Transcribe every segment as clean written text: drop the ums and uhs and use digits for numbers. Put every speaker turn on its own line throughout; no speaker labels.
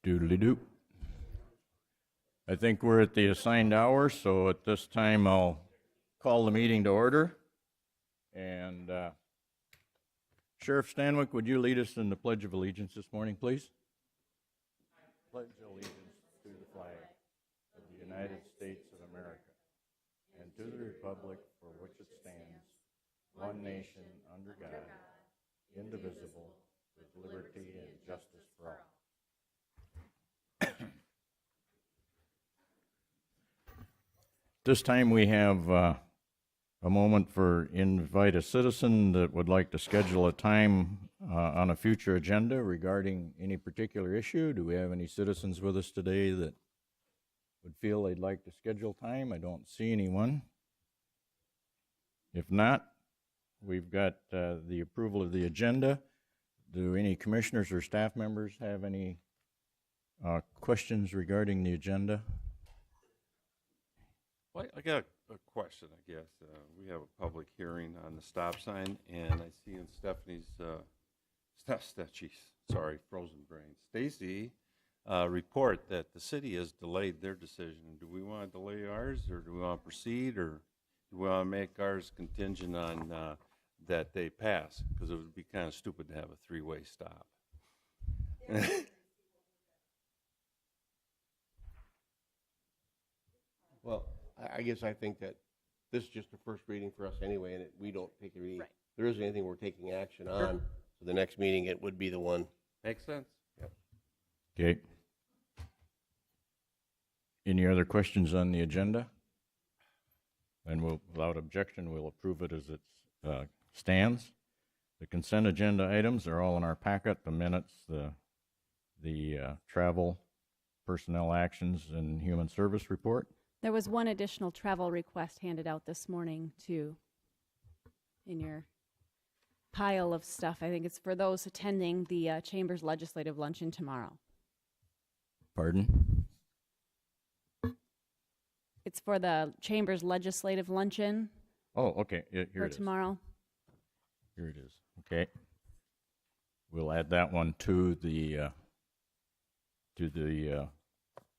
Doodly-doo. I think we're at the assigned hour, so at this time I'll call the meeting to order. And Sheriff Stanwyck, would you lead us in the Pledge of Allegiance this morning, please? Pledge allegiance to the flag of the United States of America and to the republic for which it stands, one nation under God, indivisible, with liberty and justice for all. This time we have a moment for invite a citizen that would like to schedule a time on a future agenda regarding any particular issue. Do we have any citizens with us today that would feel they'd like to schedule time? I don't see anyone. If not, we've got the approval of the agenda. Do any commissioners or staff members have any questions regarding the agenda?
Well, I got a question, I guess. We have a public hearing on the stop sign, and I see in Stephanie's, frozen brain, Stacy, report that the city has delayed their decision. Do we want to delay ours, or do we want to proceed, or do we want to make ours contingent on that they pass? Because it would be kind of stupid to have a three-way stop.
Well, I guess I think that this is just a first reading for us anyway, and we don't take any.
Right.
If there isn't anything we're taking action on, so the next meeting it would be the one.
Makes sense.
Yep.
Okay. Any other questions on the agenda? And without objection, we'll approve it as it stands. The consent agenda items are all in our packet, the minutes, the travel, personnel actions, and human service report.
There was one additional travel request handed out this morning, too, in your pile of stuff. I think it's for those attending the Chamber's Legislative Luncheon tomorrow.
Pardon?
It's for the Chamber's Legislative Luncheon
Oh, okay. Here
for
it is.
tomorrow.
Here it is. Okay. We'll add that one to the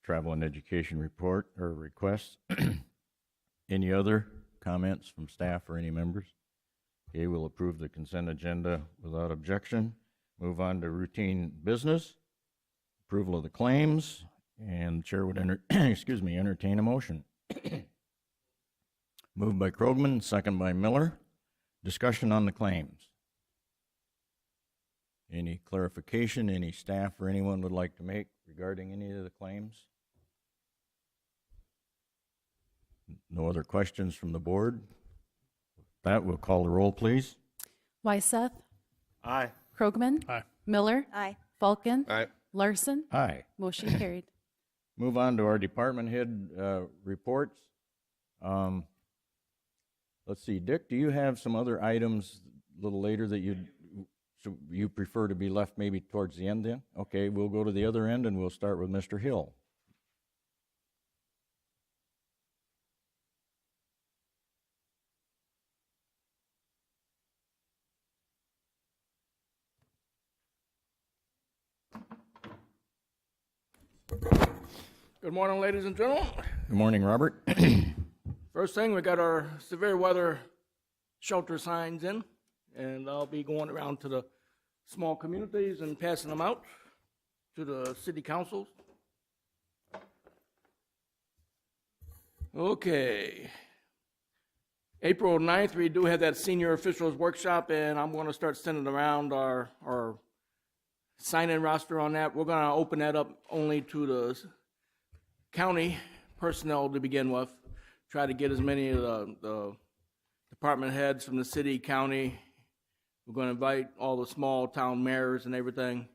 travel and education report or request. Any other comments from staff or any members? Okay, we'll approve the consent agenda without objection. Move on to routine business. Approval of the claims, and the chair would entertain a motion. Moved by Krogman, second by Miller. Discussion on the claims. Any clarification, any staff or anyone would like to make regarding any of the claims? No other questions from the board? With that, we'll call the roll, please.
Wyseth,
Aye.
Krogman,
Aye.
Miller,
Aye.
Falcon,
All right.
Larson.
Aye.
Motion carried.
Move on to our department head reports. Let's see, Dick, do you have some other items a little later that you prefer to be left maybe towards the end then? Okay, we'll go to the other end and we'll start with Mr. Hill.
Good morning, ladies and gentlemen.
Good morning, Robert.
First thing, we got our severe weather shelter signs in, and I'll be going around to the small communities and passing them out to the city councils. Okay. April 9th, we do have that senior officials workshop, and I'm going to start sending around our sign-in roster on that. We're going to open that up only to the county personnel to begin with. Try to get as many of the department heads from the city, county. We're going to invite all the small town mayors and everything.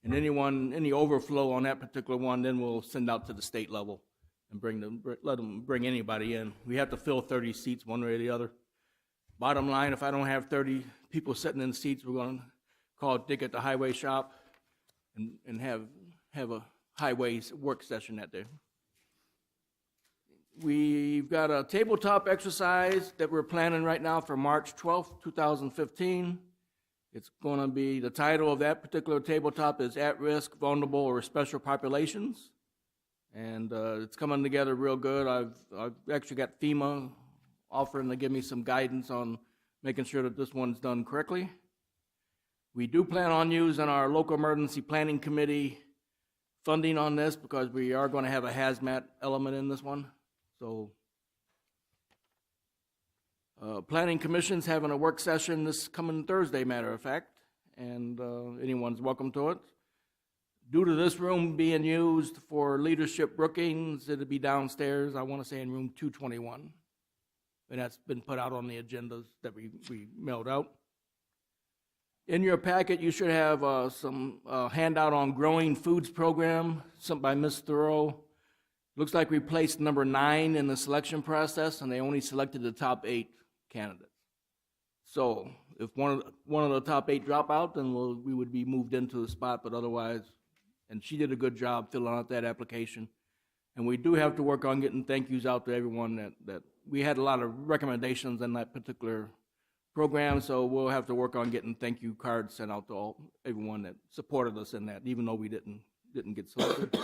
And any overflow on that particular one, then we'll send out to the state level and let them bring anybody in. We have to fill 30 seats one way or the other. Bottom line, if I don't have 30 people sitting in seats, we're going to call Dick at the highway shop and have a highway work session that day. We've got a tabletop exercise that we're planning right now for March 12th, 2015. It's going to be, the title of that particular tabletop is At-Risk, Vulnerable, or Special Populations. And it's coming together real good. I've actually got FEMA offering to give me some guidance on making sure that this one's done correctly. We do plan on using our local emergency planning committee funding on this because we are going to have a hazmat element in this one. So planning commission's having a work session this coming Thursday, matter of fact, and anyone's welcome to it. Due to this room being used for leadership Brookings, it'll be downstairs, I want to say in room 221. And that's been put out on the agendas that we mailed out. In your packet, you should have some handout on growing foods program, something by Ms. Thoreau. Looks like we placed number 9 in the selection process, and they only selected the top 8 candidates. So if one of the top 8 drop out, then we would be moved into the spot, but otherwise, and she did a good job filling out that application. And we do have to work on getting thank yous out to everyone that we had a lot of recommendations in that particular program, so we'll have to work on getting thank you cards sent out to everyone that supported us in that, even though we didn't get selected.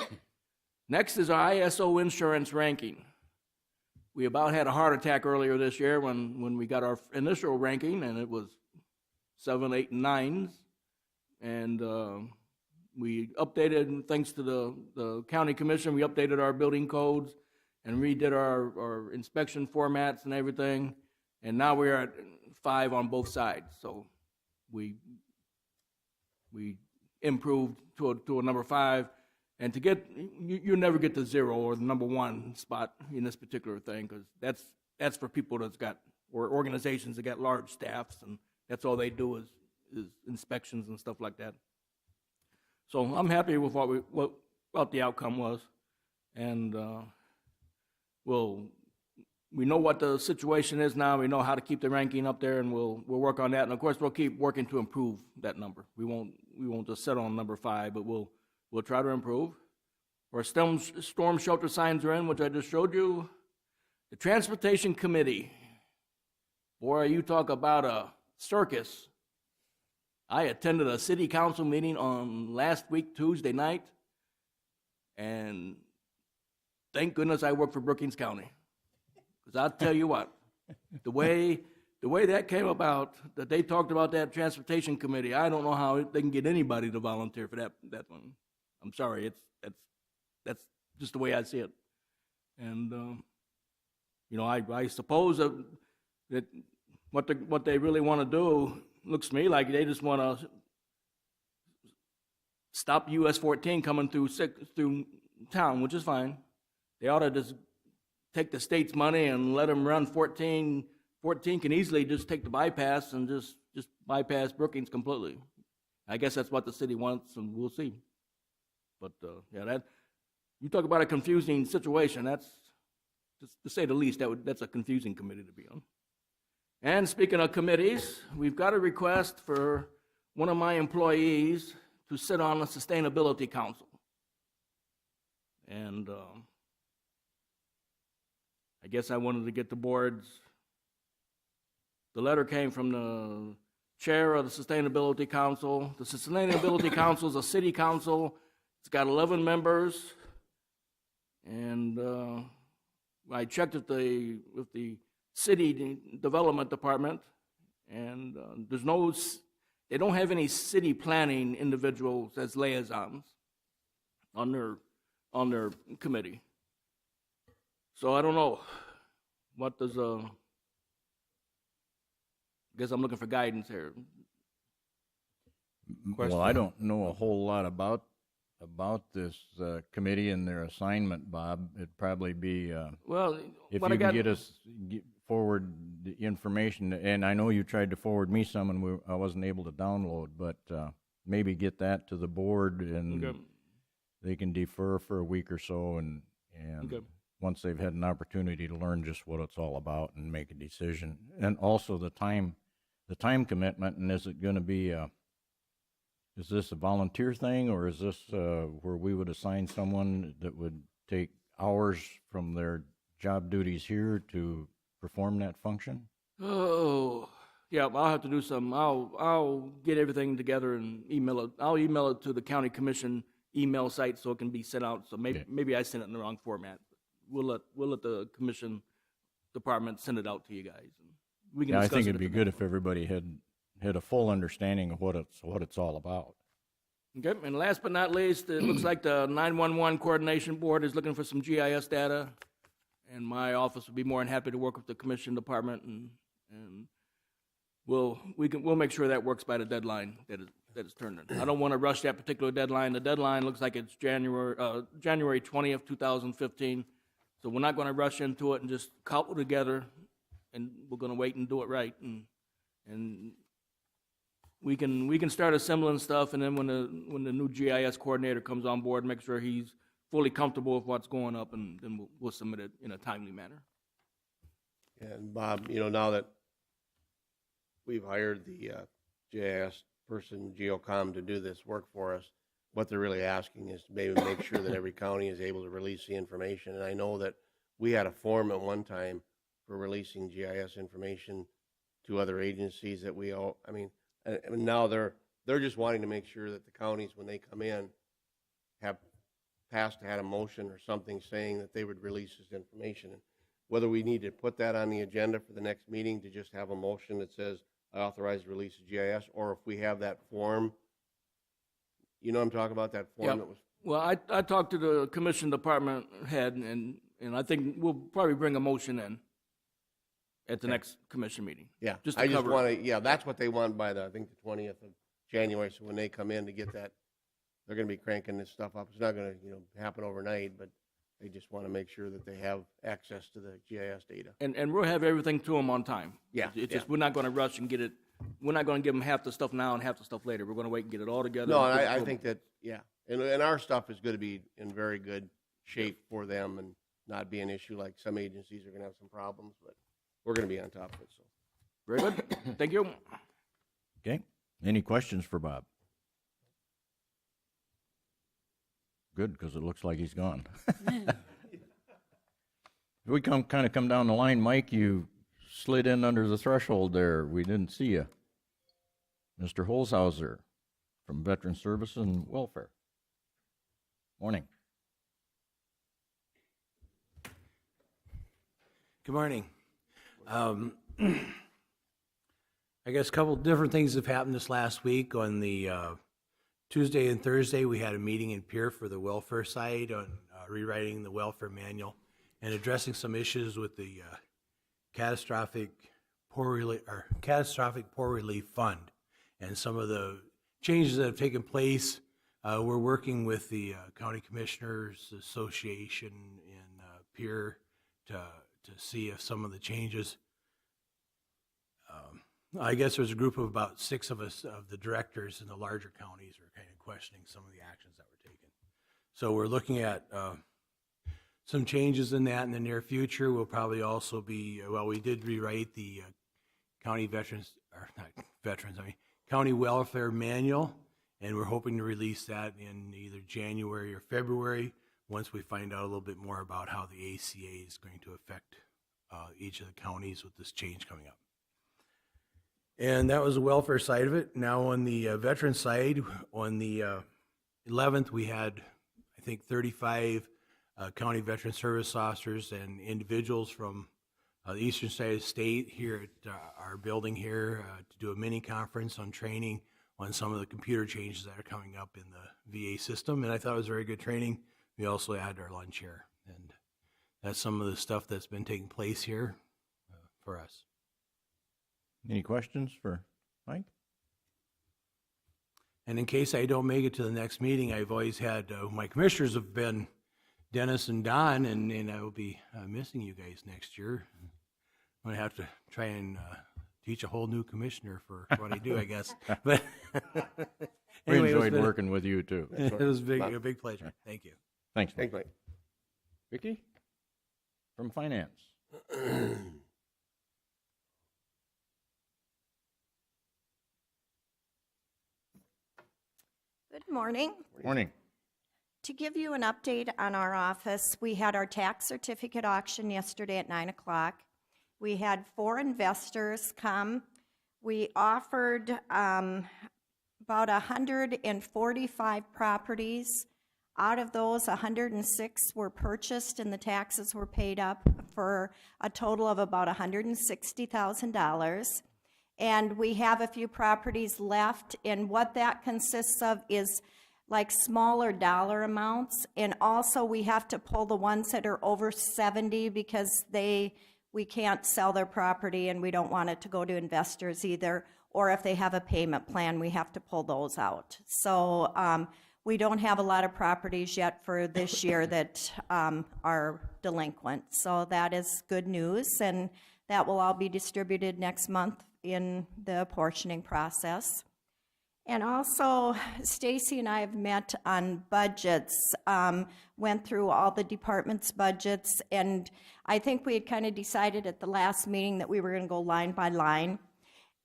Next is our ISO insurance ranking. We about had a heart attack earlier this year when we got our initial ranking, and it was 7, 8, and 9s. And we updated, thanks to the county commission, we updated our building codes and redid our inspection formats and everything. And now we're at 5 on both sides. So we improved to a number 5. And to get, you never get to 0 or the number 1 spot in this particular thing, because that's for people that's got, or organizations that got large staffs, and that's all they do is inspections and stuff like that. So I'm happy with what the outcome was, and we know what the situation is now. We know how to keep the ranking up there, and we'll work on that. And of course, we'll keep working to improve that number. We won't just settle on number 5, but we'll try to improve. Our storm shelter signs are in, which I just showed you. The Transportation Committee. Boy, you talk about a circus. I attended a city council meeting on last week, Tuesday night, and thank goodness I work for Brookings County. Because I'll tell you what, the way that came about, that they talked about that Transportation Committee, I don't know how they can get anybody to volunteer for that one. I'm sorry, that's just the way I see it. And I suppose that what they really want to do looks to me like they just want to stop US 14 coming through town, which is fine. They ought to just take the state's money and let them run 14. 14 can easily just take the bypass and just bypass Brookings completely. I guess that's what the city wants, and we'll see. But that you talk about a confusing situation. That's, to say the least, that's a confusing committee to be on. And speaking of committees, we've got a request for one of my employees to sit on the Sustainability Council. And I guess I wanted to get the board's. The letter came from the chair of the Sustainability Council. The Sustainability Council is a city council. It's got 11 members. And I checked with the city development department, and they don't have any city planning individuals as liaisons on their committee. So I don't know. What does I guess I'm looking for guidance here.
Well, I don't know a whole lot about this committee and their assignment, Bob. It'd probably be
Well,
if
what
you
I got,
can forward the information, and I know you tried to forward me some, and I wasn't able to download, but maybe get that to the board, and
Okay.
they can defer for a week or so, and
Okay.
once they've had an opportunity to learn just what it's all about and make a decision, and also the time commitment, and is it going to be is this a volunteer thing, or is this where we would assign someone that would take hours from their job duties here to perform that function?
Oh, Yeah, I'll have to do some, I'll get everything together and email it. I'll email it to the county commission email site so it can be sent out. So maybe I sent it in the wrong format. We'll let the commission department send it out to you guys. We can
Yeah, I
discuss
think
it
it'd
at
be
the
good
next
if everybody had a full understanding of what it's all about.
one. Okay, and last but not least, it looks like the 911 Coordination Board is looking for some GIS data, and my office would be more than happy to work with the commission department, and we'll make sure that works by the deadline that is turned in. I don't want to rush that particular deadline. The deadline looks like it's January 20th, 2015. So we're not going to rush into it and just cobble together, and we're going to wait and do it right, and we can start assembling stuff, and then when the new GIS coordinator comes on board, make sure he's fully comfortable with what's going up, and then we'll submit it in a timely manner.
And Bob, now that we've hired the GIS person, Geocom, to do this work for us, what they're really asking is to maybe make sure that every county is able to release the information. And I know that we had a form at one time for releasing GIS information to other agencies that we all, and now they're just wanting to make sure that the counties, when they come in, have had a motion or something saying that they would release this information. And whether we need to put that on the agenda for the next meeting to just have a motion that says, I authorize the release of GIS, or if we have that form, I'm talking about that form
Yep.
that was.
Well, I talked to the commission department head, and I think we'll probably bring a motion in at the next commission meeting.
Yeah,
Just to
I just
cover it.
want to, that's what they want by I think the 20th of January, so when they come in to get that, they're going to be cranking this stuff up. It's not going to, happen overnight, but they just want to make sure that they have access to the GIS data.
And we'll have everything to them on time.
Yeah,
It's just,
yeah.
we're not going to rush and get it, we're not going to give them half the stuff now and half the stuff later. We're going to wait and get it all together.
No,
and
and
get it
I
to
think that, and our stuff is going to be in very good shape for them and not be an issue like some agencies are going to have some problems, but we're going to be on top of it, so.
Very good. Thank you.
Okay. Any questions for Bob? Good, because it looks like he's gone. We come down the line, Mike, you slid in under the threshold there. We didn't see you. Mr. Holzhauser from Veteran Service and Welfare. Morning.
Good morning. I guess a couple different things have happened this last week. On the Tuesday and Thursday, we had a meeting in Pierre for the welfare side on rewriting the welfare manual and addressing some issues with the catastrophic poor relief fund and some of the changes that have taken place. We're working with the County Commissioners Association in Pierre to see if some of the changes. I guess there's a group of about 6 of us, of the directors in the larger counties, are kind of questioning some of the actions that were taken. So we're looking at some changes in that in the near future. We'll probably also be, we did rewrite the county county welfare manual, and we're hoping to release that in either January or February once we find out a little bit more about how the ACA is going to affect each of the counties with this change coming up. And that was the welfare side of it. Now on the veteran side, on the 11th, we had, I think, 35 county veteran service officers and individuals from the eastern side of the state here at our building here to do a mini conference on training on some of the computer changes that are coming up in the VA system. And I thought it was very good training. We also had our lunch here. And that's some of the stuff that's been taking place here for us.
Any questions for Mike?
And in case I don't make it to the next meeting, I've always had, my commissioners have been Dennis and Don, and I will be missing you guys next year. I'm going to have to try and teach a whole new commissioner for what I do, I guess. But
We
anyway,
enjoyed working with you, too.
It was a big pleasure. Thank you.
Thanks, Mike.
Thanks, Mike.
Vicki from Finance.
Good morning.
Morning.
To give you an update on our office, we had our tax certificate auction yesterday at 9 o'clock. We had 4 investors come We offered about 145 properties. Out of those, 106 were purchased and the taxes were paid up for a total of about $160,000. And we have a few properties left, and what that consists of is like smaller dollar amounts. And also we have to pull the ones that are over 70 because we can't sell their property and we don't want it to go to investors either. Or if they have a payment plan, we have to pull those out. So we don't have a lot of properties yet for this year that are delinquent. So that is good news, and that will all be distributed next month in the apportioning process. And also, Stacy and I have met on budgets, went through all the departments' budgets, and I think we had kind of decided at the last meeting that we were going to go line by line.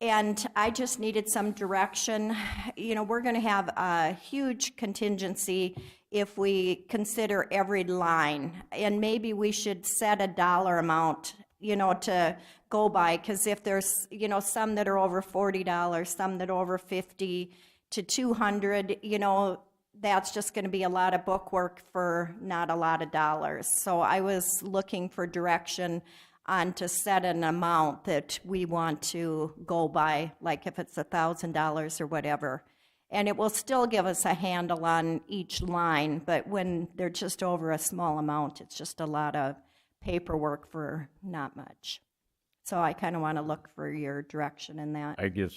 And I just needed some direction. You know, we're going to have a huge contingency if we consider every line. And maybe we should set a dollar amount, you know, to go by. Because if there's, you know, some that are over $40, some that are over $50 to $200, you know, that's just going to be a lot of book work for not a lot of dollars. So I was looking for direction on to set an amount that we want to go by, like if it's $1,000 or whatever. And it will still give us a handle on each line, but when they're just over a small amount, it's just a lot of paperwork for not much. So I kind of want to look for your direction in that.
I guess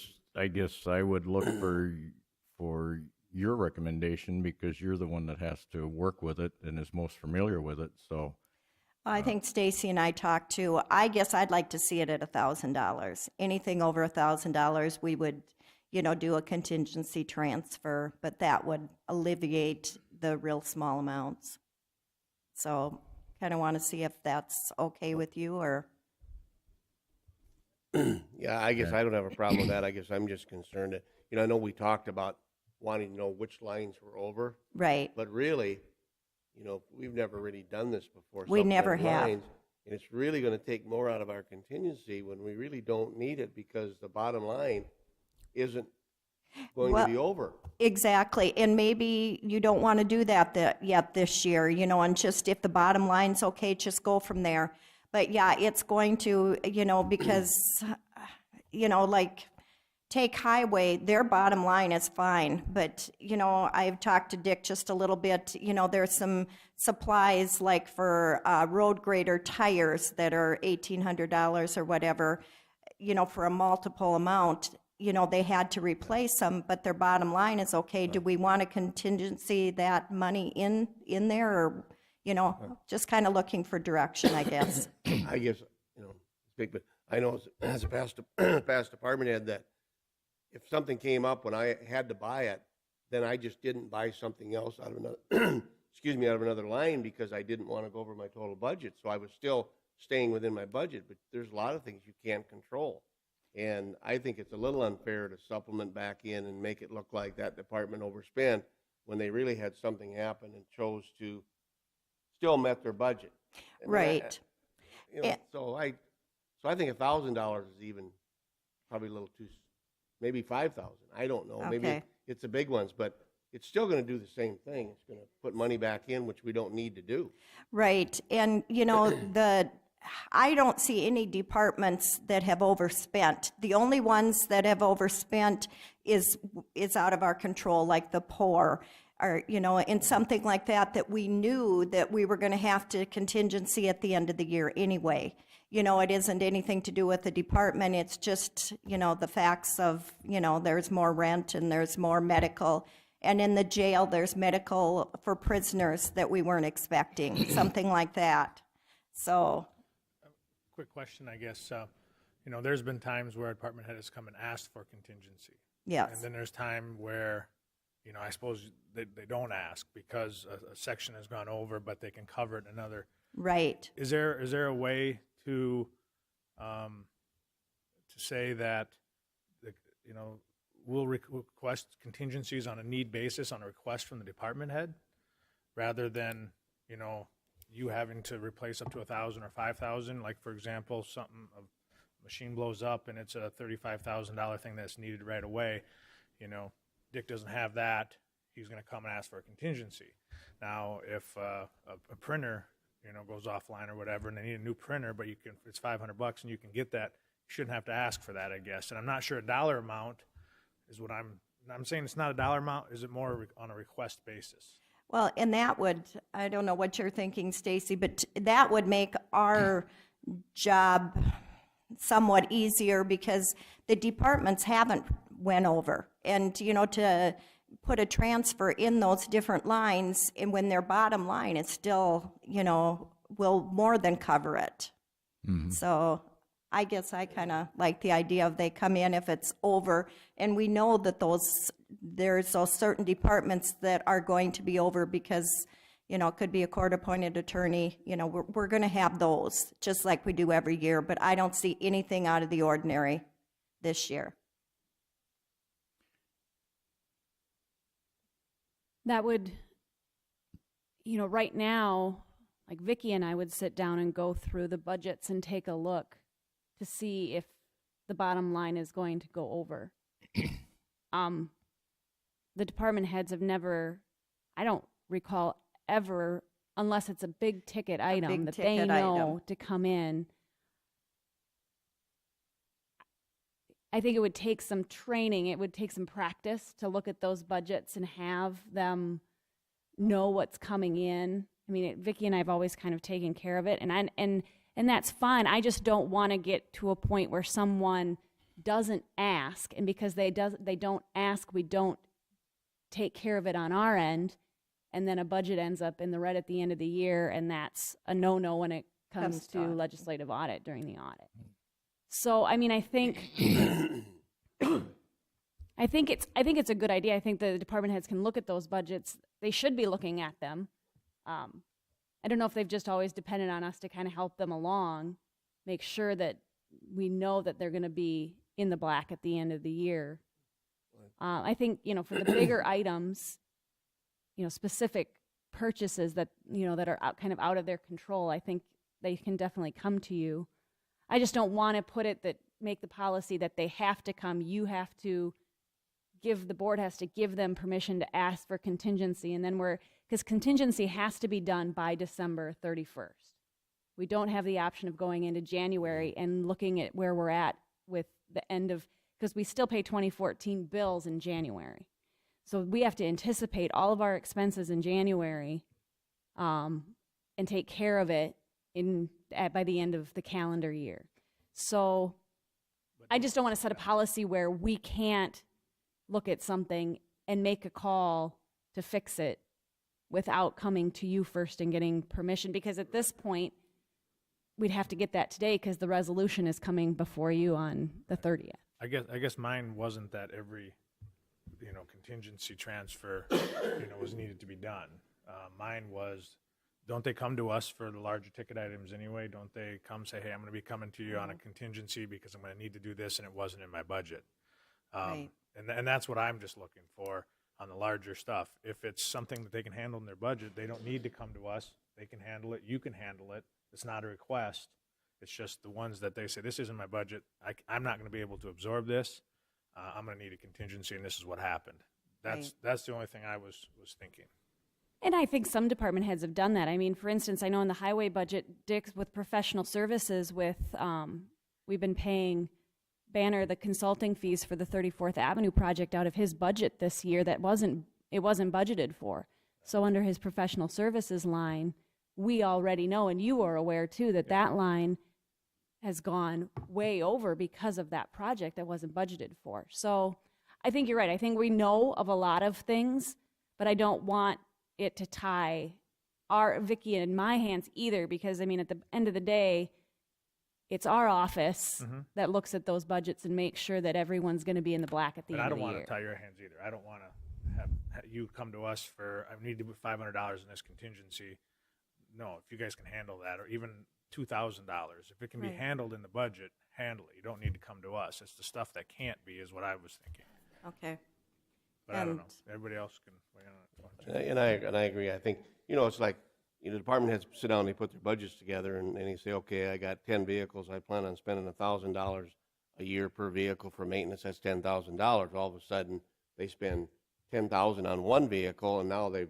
I would look for your recommendation because you're the one that has to work with it and is most familiar with it, so.
I think Stacy and I talked too. I guess I'd like to see it at $1,000. Anything over $1,000, we would, you know, do a contingency transfer, but that would alleviate the real small amounts. So, kind of want to see if that's okay with you, or.
Yeah, I guess I don't have a problem with that. I guess I'm just concerned that, you know, I know we talked about wanting to know which lines were over,
Right.
but really, you know, we've never really done this before.
We never
supplement
have.
lines, and it's really going to take more out of our contingency when we really don't need it because the bottom line isn't going to be over.
Exactly, and maybe you don't want to do that yet this year, you know, and just if the bottom line's okay, just go from there. But yeah, it's going to, you know, because, you know, like, take highway, their bottom line is fine, but, you know, I've talked to Dick just a little bit, you know, there's some supplies like for road grader tires that are $1,800 or whatever, you know, for a multiple amount, you know, they had to replace them, but their bottom line is, okay, do we want to contingency that money in there, or, you know, just kind of looking for direction, I guess.
I guess, you know, it's big, but I know as a past department head that if something came up when I had to buy it, then I just didn't buy something else out of another, excuse me, out of another line because I didn't want to go over my total budget. So I was still staying within my budget, but there's a lot of things you can't control. And I think it's a little unfair to supplement back in and make it look like that department overspent when they really had something happen and chose to still met their budget. And
Right.
you know, so I think $1,000 is even probably a little too, maybe 5,000. I don't know. Maybe
Okay.
it's the big ones, but it's still going to do the same thing. It's going to put money back in, which we don't need to do.
Right, and you know, I don't see any departments that have overspent. The only ones that have overspent is out of our control, like the poor, or, you know, and something like that we knew that we were going to have to contingency at the end of the year anyway. You know, it isn't anything to do with the department. It's just, you know, the facts of, you know, there's more rent and there's more medical. And in the jail, there's medical for prisoners that we weren't expecting, something like that. So,
Quick question, I guess. You know, there's been times where a department head has come and asked for contingency.
yes.
And then there's time where, you know, I suppose they don't ask because a section has gone over, but they can cover it in another.
Right.
Is there a way to say that, you know, we'll request contingencies on a need basis on a request from the department head rather than, you know, you having to replace up to 1,000 or 5,000, like, for example, something of machine blows up and it's a $35,000 thing that's needed right away, Dick doesn't have that, he's going to come and ask for a contingency. Now, if a printer, goes offline or whatever, and they need a new printer, but it's $500 and you can get that, you shouldn't have to ask for that, I guess. And I'm not sure a dollar amount is what I'm saying. It's not a dollar amount. Is it more on a request basis?
Well, and that would, I don't know what you're thinking, Stacy, but that would make our job somewhat easier because the departments haven't went over. And, to put a transfer in those different lines, and when their bottom line is still, will more than cover it. So I guess I kind of like the idea of they come in if it's over, and we know that there's those certain departments that are going to be over because, it could be a court-appointed attorney, we're going to have those, just like we do every year, but I don't see anything out of the ordinary this year.
That would, right now, like Vicki and I would sit down and go through the budgets and take a look to see if the bottom line is going to go over. The department heads have never, I don't recall ever, unless it's a big ticket item that they know to come in. I think it would take some training, it would take some practice to look at those budgets and have them know what's coming in. I mean, Vicki and I have always kind of taken care of it, and that's fine. I just don't want to get to a point where someone doesn't ask, and because they don't ask, we don't take care of it on our end, and then a budget ends up in the red at the end of the year, and that's a no-no when it comes to legislative audit during the audit. So, I mean, I think it's a good idea. I think the department heads can look at those budgets. They should be looking at them. I don't know if they've just always depended on us to kind of help them along, make sure that we know that they're going to be in the black at the end of the year. I think, for the bigger items, specific purchases that, that are kind of out of their control, I think they can definitely come to you. I just don't want to make the policy that they have to come. You have to the board has to give them permission to ask for contingency. And then because contingency has to be done by December 31st. We don't have the option of going into January and looking at where we're at with the end of, because we still pay 2014 bills in January. So we have to anticipate all of our expenses in January and take care of it by the end of the calendar year. So I just don't want to set a policy where we can't look at something and make a call to fix it without coming to you first and getting permission, because at this point we'd have to get that today because the resolution is coming before you on the 30th.
I guess mine wasn't that every contingency transfer was needed to be done. Mine was, don't they come to us for the larger ticket items anyway? Don't they come say, hey, I'm going to be coming to you on a contingency because I'm going to need to do this and it wasn't in my budget.
Right.
And that's what I'm just looking for on the larger stuff. If it's something that they can handle in their budget, they don't need to come to us. They can handle it. You can handle it. It's not a request. It's just the ones that they say, this isn't my budget. I'm not going to be able to absorb this. I'm going to need a contingency, and this is what happened. That's the only thing I was thinking.
And I think some department heads have done that. I mean, for instance, I know in the highway budget, Dick, with professional services, we've been paying Banner the consulting fees for the 34th Avenue project out of his budget this year that wasn't budgeted for. So under his professional services line, we already know, and you are aware too, that line has gone way over because of that project that wasn't budgeted for. So I think you're right. I think we know of a lot of things, but I don't want it to tie Vicki and my hands either, because I mean, at the end of the day, it's our office that looks at those budgets and makes sure that everyone's going to be in the black at the end of the year.
I don't want to tie your hands either. I don't want to have you come to us for, I need to put $500 in this contingency. No, if you guys can handle that, or even $2,000, if it can be handled in the budget, handle it. You don't need to come to us. It's the stuff that can't be is what I was thinking.
Okay.
But I don't know. Everybody else can weigh in on it.
And I agree. I think, it's like, you know, the department heads sit down, they put their budgets together, and they say, okay, I got 10 vehicles, I plan on spending $1,000 a year per vehicle for maintenance, that's $10,000. All of a sudden, they spend $10,000 on one vehicle, and now they've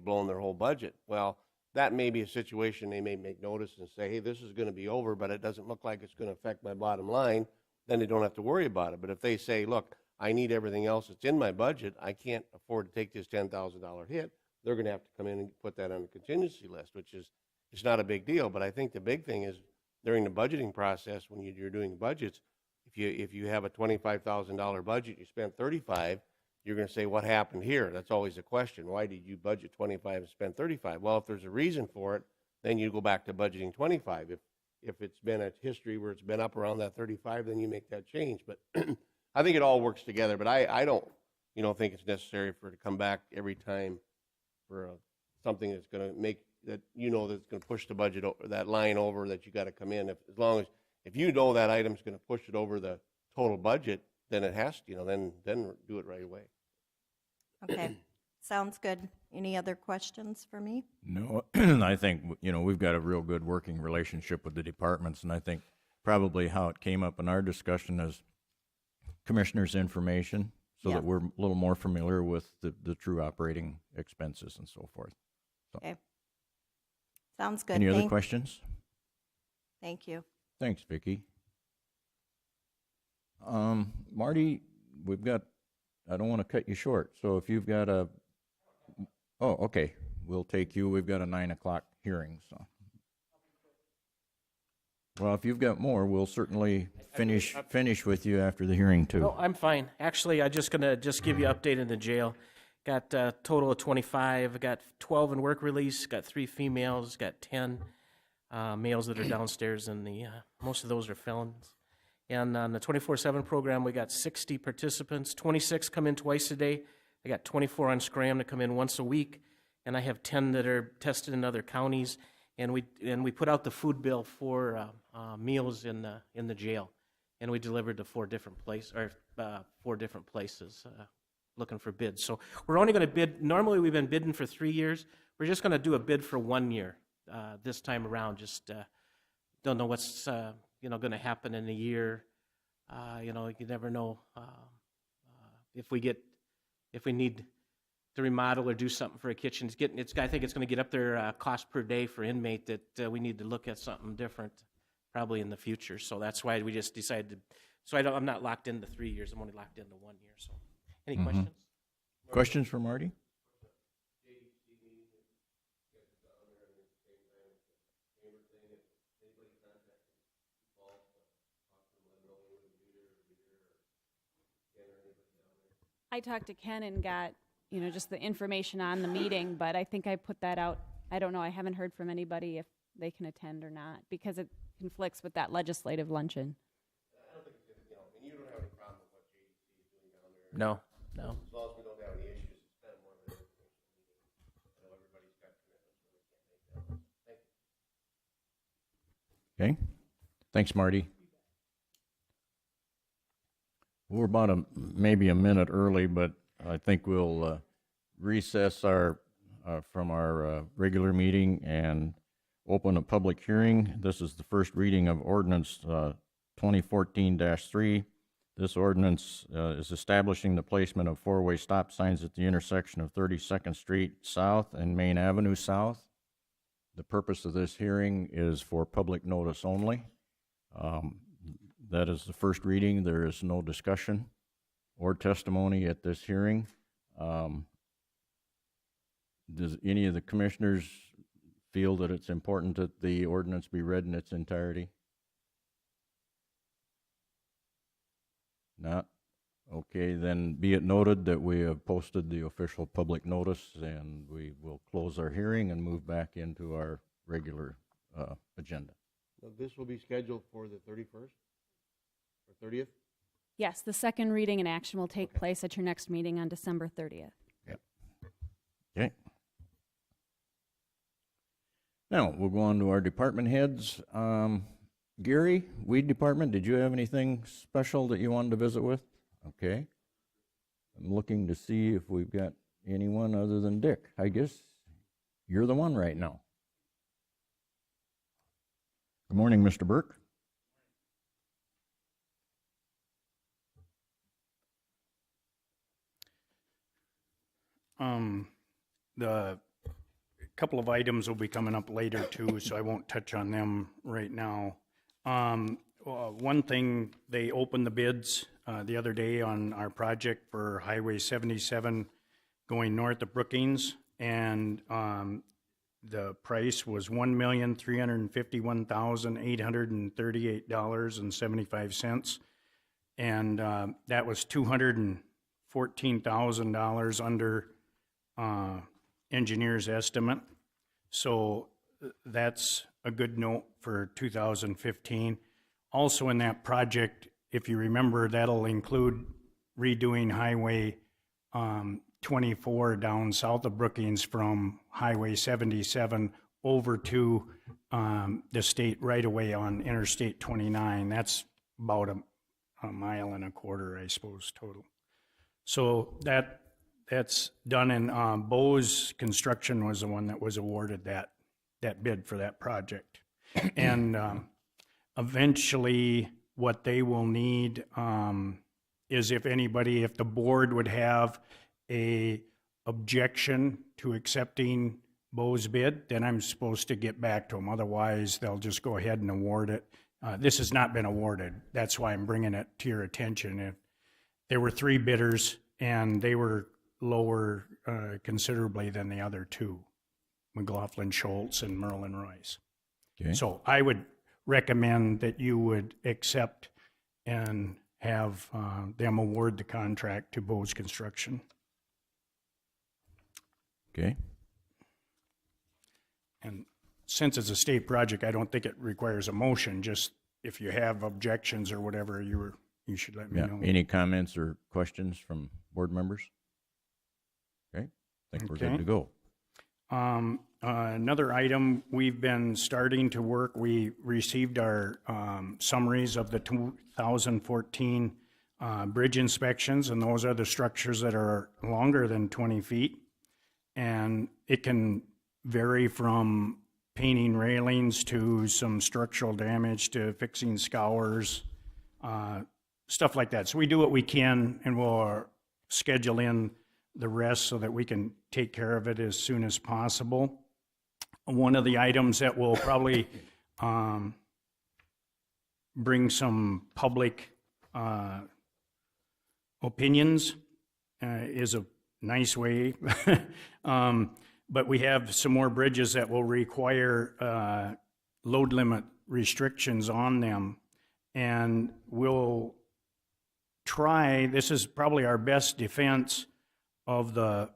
blown their whole budget. Well, that may be a situation they may make notice and say, hey, this is going to be over, but it doesn't look like it's going to affect my bottom line. Then they don't have to worry about it. But if they say, look, I need everything else that's in my budget, I can't afford to take this $10,000 hit, they're going to have to come in and put that on the contingency list, which is, it's not a big deal. But I think the big thing is during the budgeting process, when you're doing budgets, if you have a $25,000 budget, you spent 35, you're going to say, what happened here? That's always a question. Why did you budget 25 and spend 35? Well, if there's a reason for it, then you go back to budgeting 25. If it's been a history where it's been up around that 35, then you make that change. But I think it all works together. But I don't, think it's necessary for it to come back every time for something that's going to make that that's going to push the budget that line over that you got to come in. As long as if that item's going to push it over the total budget, then it has to, then do it right away.
Okay, sounds good. Any other questions for me?
No, I think, we've got a real good working relationship with the departments, and I think probably how it came up in our discussion is commissioners' information, so
Yeah.
that we're a little more familiar with the true operating expenses and so forth. So,
Okay. Sounds good.
any other questions?
Thank you.
Thanks, Vicki. Marty, I don't want to cut you short, so if you've got oh, okay, we'll take you. We've got a 9 o'clock hearing, so. Well, if you've got more, we'll certainly finish with you after the hearing too.
No, I'm fine. Actually, I'm just gonna give you an update in the jail. Got a total of 25. Got 12 in work release. Got 3 females. Got 10 males that are downstairs, and most of those are felons. And on the 24/7 program, we got 60 participants. 26 come in twice a day. I got 24 on Scram that come in once a week, and I have 10 that are tested in other counties. And we put out the food bill for meals in the jail, and we delivered to 4 different places, looking for bids. So we're only going to bid. Normally, we've been bidding for 3 years. We're just going to do a bid for 1 year this time around. Just don't know what's going to happen in a year. You never know if we need to remodel or do something for a kitchen. I think it's going to get up there cost per day for inmate that we need to look at something different probably in the future. So that's why we just decided to. So I'm not locked into 3 years. I'm only locked into 1 year. So any questions?
Questions for Marty?
I talked to Ken and got, just the information on the meeting, but I think I put that out. I don't know. I haven't heard from anybody if they can attend or not because it conflicts with that legislative luncheon.
I don't think it's, you don't have any problem with what JDC is doing down there.
No.
As long as we don't have any issues, it's kind of more of an informational meeting. I know everybody's got commitments, so we can't make that one. Thank you.
Okay. Thanks, Marty. We're about maybe a minute early, but I think we'll recess from our regular meeting and open a public hearing. This is the first reading of ordinance 2014-3. This ordinance is establishing the placement of 4-way stop signs at the intersection of 32nd Street South and Main Avenue South. The purpose of this hearing is for public notice only. That is the first reading. There is no discussion or testimony at this hearing. Does any of the commissioners feel that it's important that the ordinance be read in its entirety? Not? Okay, then be it noted that we have posted the official public notice, and we will close our hearing and move back into our regular agenda.
So this will be scheduled for the 31st or 30th?
Yes, the second reading and action will take place at your next meeting on December 30th.
Yep. Okay. Now, we'll go on to our department heads. Gary, Weed Department, did you have anything special that you wanted to visit with? Okay. I'm looking to see if we've got anyone other than Dick. I guess you're the one right now. Good morning, Mr. Burke.
The couple of items will be coming up later too, so I won't touch on them right now. One thing, they opened the bids the other day on our project for Highway 77 going north of Brookings, and the price was $1,351,838.75, and that was $214,000 under engineer's estimate. So that's a good note for 2015. Also in that project, if you remember, that'll include redoing Highway 24 down south of Brookings from Highway 77 over to the state right-of-way on Interstate 29. That's about a mile and a quarter, I suppose, total. So that's done, and Bose Construction was the one that was awarded that bid for that project. And eventually, what they will need is if the board would have a objection to accepting Bose bid, then I'm supposed to get back to them. Otherwise, they'll just go ahead and award it. This has not been awarded. That's why I'm bringing it to your attention. There were 3 bidders, and they were lower considerably than the other 2, McLaughlin Schultz and Merlin Royce.
Okay.
So I would recommend that you would accept and have them award the contract to Bose Construction.
Okay.
And since it's a state project, I don't think it requires a motion. Just if you have objections or whatever, you should let me know.
Any comments or questions from board members? Okay. I think we're good to go.
Another item, we've been starting to work. We received our summaries of the 2014 bridge inspections, and those are the structures that are longer than 20 feet. And it can vary from painting railings to some structural damage to fixing scours, stuff like that. So we do what we can, and we'll schedule in the rest so that we can take care of it as soon as possible. One of the items that will probably bring some public opinions is a nice way. But we have some more bridges that will require load limit restrictions on them. And we'll try, this is probably our best defense of the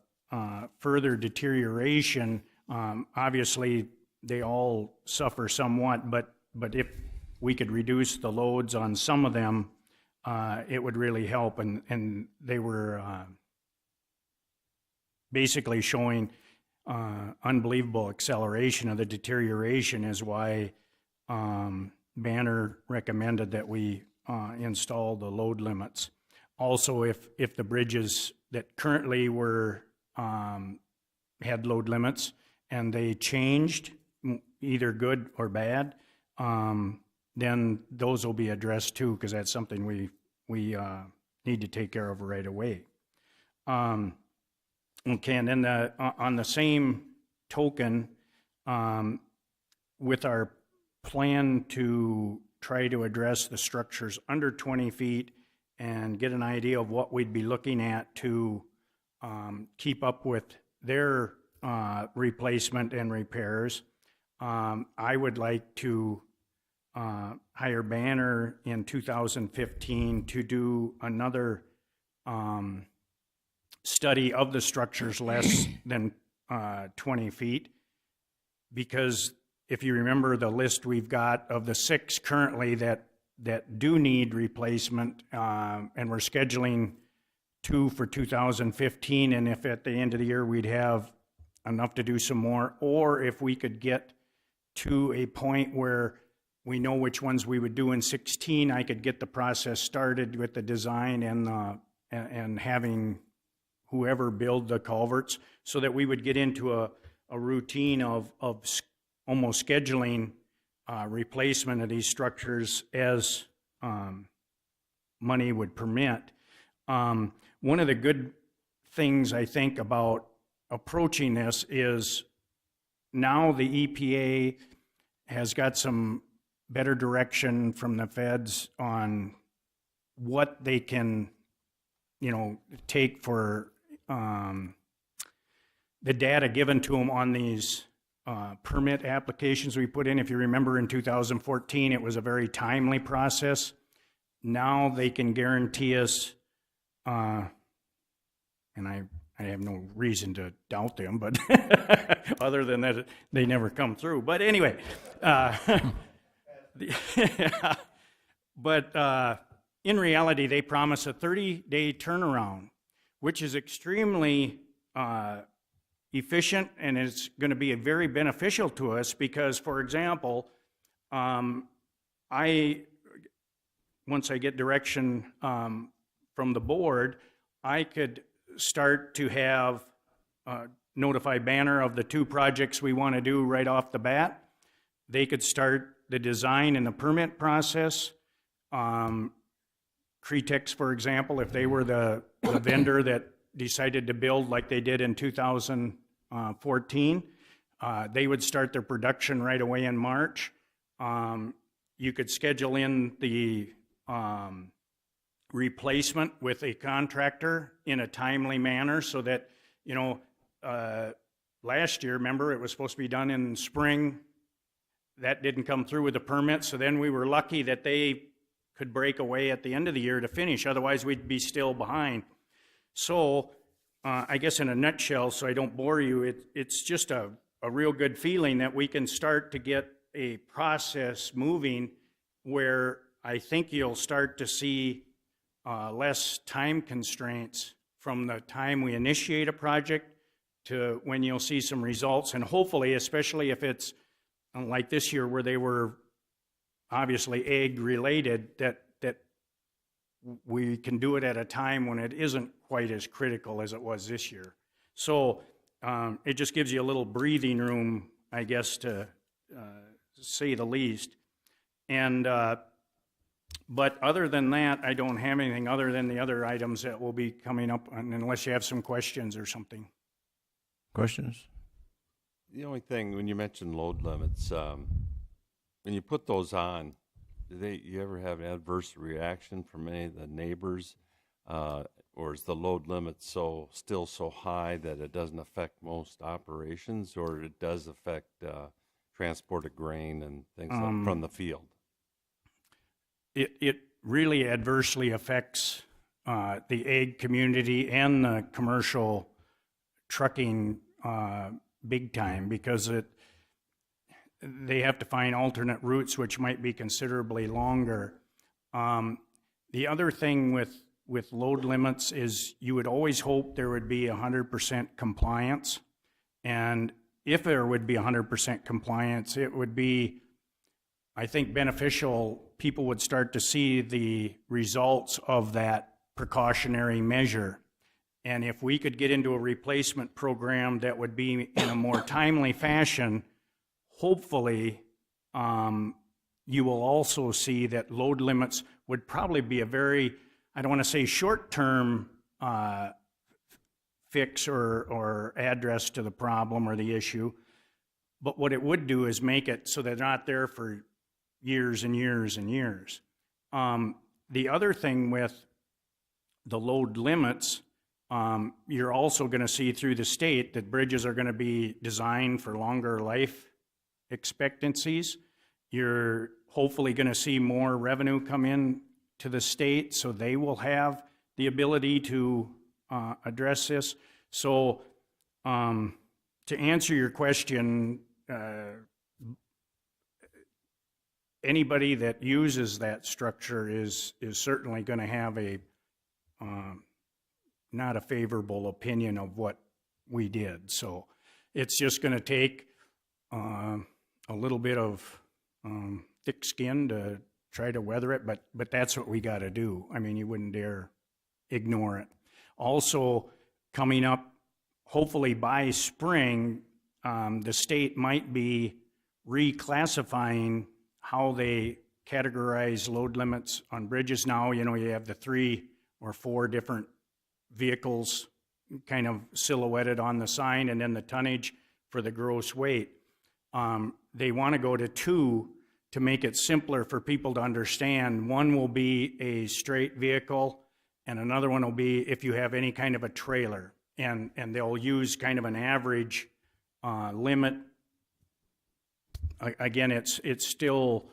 further deterioration. Obviously, they all suffer somewhat, but if we could reduce the loads on some of them, it would really help. And they were basically showing unbelievable acceleration of the deterioration, is why Banner recommended that we install the load limits. Also, if the bridges that currently were had load limits and they changed, either good or bad, then those will be addressed too, because that's something we need to take care of right away. Okay, and then on the same token, with our plan to try to address the structures under 20 feet and get an idea of what we'd be looking at to keep up with their replacement and repairs, I would like to hire Banner in 2015 to do another study of the structures less than 20 feet, because if you remember the list we've got of the 6 currently that do need replacement, and we're scheduling 2 for 2015, and if at the end of the year we'd have enough to do some more, or if we could get to a point where we know which ones we would do in 16, I could get the process started with the design and having whoever build the culverts, so that we would get into a routine of almost scheduling replacement of these structures as money would permit. One of the good things I think about approaching this is now the EPA has got some better direction from the feds on what they can, take for the data given to them on these permit applications we put in. If you remember in 2014, it was a very timely process. Now they can guarantee us, and I have no reason to doubt them, but other than that, they never come through. But anyway, but in reality, they promise a 30-day turnaround, which is extremely efficient, and it's going to be very beneficial to us because, for example, once I get direction from the board, I could start to have notify Banner of the 2 projects we want to do right off the bat. They could start the design and the permit process. Cretex, for example, if they were the vendor that decided to build like they did in 2014, they would start their production right away in March. You could schedule in the replacement with a contractor in a timely manner so that, last year, remember, it was supposed to be done in spring. That didn't come through with the permit, so then we were lucky that they could break away at the end of the year to finish. Otherwise, we'd be still behind. So, I guess in a nutshell, so I don't bore you, it's just a real good feeling that we can start to get a process moving where I think you'll start to see less time constraints from the time we initiate a project to when you'll see some results. And hopefully, especially if it's like this year where they were obviously egg related, that we can do it at a time when it isn't quite as critical as it was this year. So it just gives you a little breathing room, I guess, to say the least. And but other than that, I don't have anything other than the other items that will be coming up, unless you have some questions or something.
Questions?
The only thing, when you mentioned load limits, when you put those on, you ever have an adverse reaction from any of the neighbors? Or is the load limit still so high that it doesn't affect most operations, or it does affect transport of grain and things from the field?
It really adversely affects the ag community and the commercial trucking big time, because they have to find alternate routes which might be considerably longer. The other thing with load limits is you would always hope there would be 100% compliance. And if there would be 100% compliance, it would be, I think, beneficial. People would start to see the results of that precautionary measure. And if we could get into a replacement program that would be in a more timely fashion, hopefully you will also see that load limits would probably be a very, I don't want to say short-term fix or address to the problem or the issue, but what it would do is make it so they're not there for years and years and years. The other thing with the load limits, you're also going to see through the state that bridges are going to be designed for longer life expectancies. You're hopefully going to see more revenue come in to the state, so they will have the ability to address this. So to answer your question, anybody that uses that structure is certainly going to have a not a favorable opinion of what we did. So it's just going to take a little bit of thick skin to try to weather it, but that's what we got to do. I mean, you wouldn't dare ignore it. Also, coming up, hopefully by spring, the state might be reclassifying how they categorize load limits on bridges now. You know, you have the 3 or 4 different vehicles kind of silhouetted on the sign, and then the tonnage for the gross weight. They want to go to 2 to make it simpler for people to understand. One will be a straight vehicle, and another one will be if you have any kind of a trailer. And they'll use kind of an average limit. Again, it's still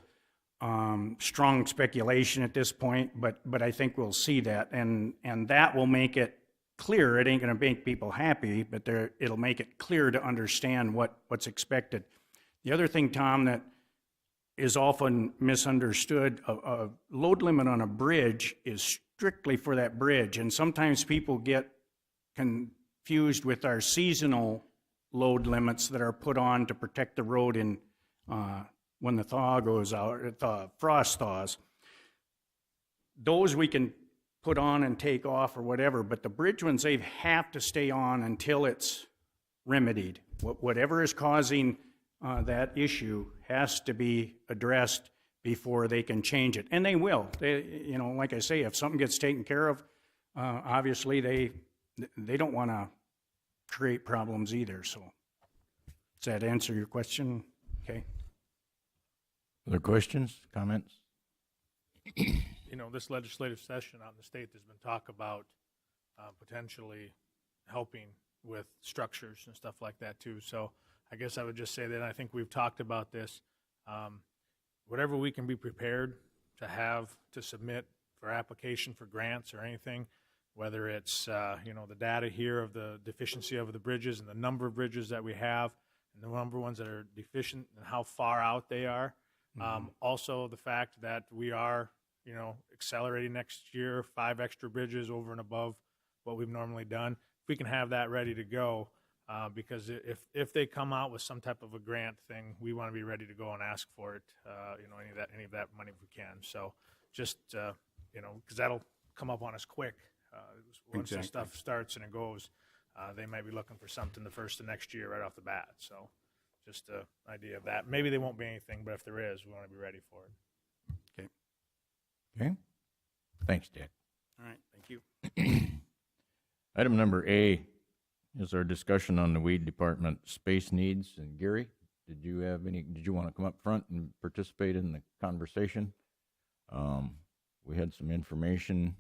strong speculation at this point, but I think we'll see that, and that will make it clear. It ain't going to make people happy, but it'll make it clear to understand what's expected. The other thing, Tom, that is often misunderstood, a load limit on a bridge is strictly for that bridge, and sometimes people get confused with our seasonal load limits that are put on to protect the road in when the thaw goes out, the frost thaws. Those we can put on and take off or whatever, but the bridge ones, they have to stay on until it's remedied. Whatever is causing that issue has to be addressed before they can change it, and they will. You know, like I say, if something gets taken care of, obviously they don't want to create problems either. So, does that answer your question? Okay.
Other questions, comments?
You know, this legislative session out in the state, there's been talk about potentially helping with structures and stuff like that too. So I guess I would just say that I think we've talked about this. Whatever we can be prepared to have to submit for application for grants or anything, whether it's, you know, the data here of the deficiency of the bridges and the number of bridges that we have and the number of ones that are deficient and how far out they are. Also the fact that we are, you know, accelerating next year, 5 extra bridges over and above what we've normally done. If we can have that ready to go, because if they come out with some type of a grant thing, we want to be ready to go and ask for it, you know, any of that money if we can. So just, you know, because that'll come up on us quick. Once the stuff starts and it goes, they might be looking for something the first of next year right off the bat. So just an idea of that. Maybe there won't be anything, but if there is, we want to be ready for it.
Okay.
Okay. Thanks, Dick.
All right. Thank you.
Item number A is our discussion on the weed department space needs. And Gary, did you want to come up front and participate in the conversation? We had some information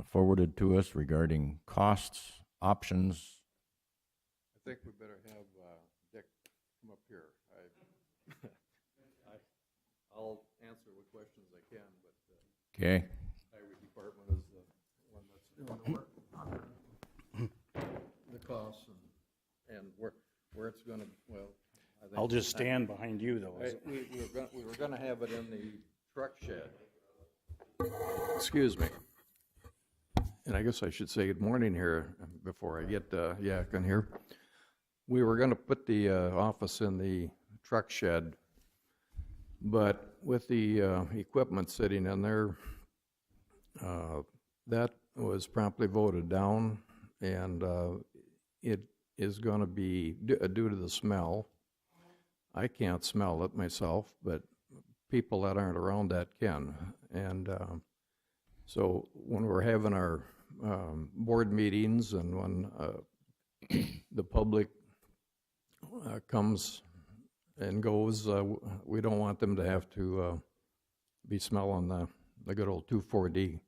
forwarded to us regarding costs, options.
I think we better have Dick come up here. I'll answer what questions I can, but
Okay.
highway department is the one that's doing the work on the costs and where it's going to, well, I think
I'll just stand behind you, though.
we were going to have it in the truck shed. Excuse me. And I guess I should say good morning here before I get Yak in here. We were going to put the office in the truck shed, but with the equipment sitting in there, that was promptly voted down, and it is going to be due to the smell. I can't smell it myself, but people that aren't around that can. And so when we're having our board meetings and when the public comes and goes, we don't want them to have to be smelling the good old 2,4-D.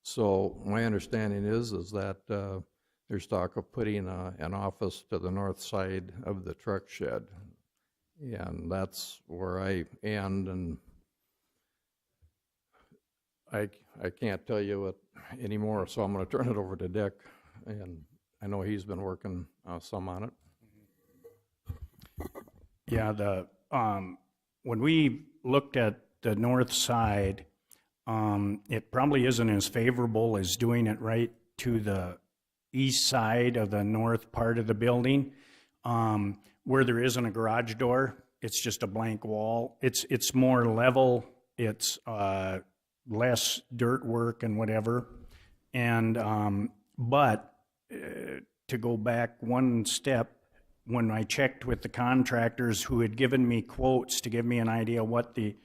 So my understanding is that there's talk of putting an office to the north side of the truck shed, and that's where I end. And I can't tell you it anymore, so I'm going to turn it over to Dick, and I know he's been working some on it.
Yeah, when we looked at the north side, it probably isn't as favorable as doing it right to the east side of the north part of the building, where there isn't a garage door. It's just a blank wall. It's more level. It's less dirt work and whatever. And but to go back one step, when I checked with the contractors who had given me quotes to give me an idea what the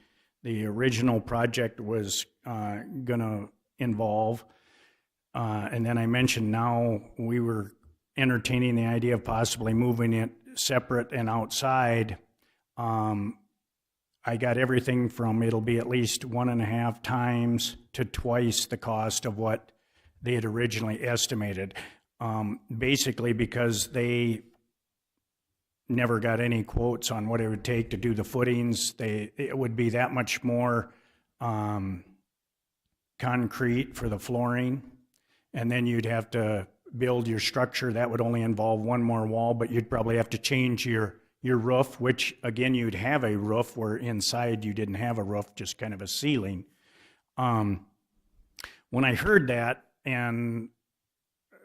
original project was gonna involve, and then I mentioned now we were entertaining the idea of possibly moving it separate and outside. I got everything from it'll be at least 1.5 times to twice the cost of what they had originally estimated. Basically because they never got any quotes on what it would take to do the footings. It would be that much more concrete for the flooring. And then you'd have to build your structure. That would only involve one more wall, but you'd probably have to change your roof, which again, you'd have a roof where inside you didn't have a roof, just kind of a ceiling. When I heard that and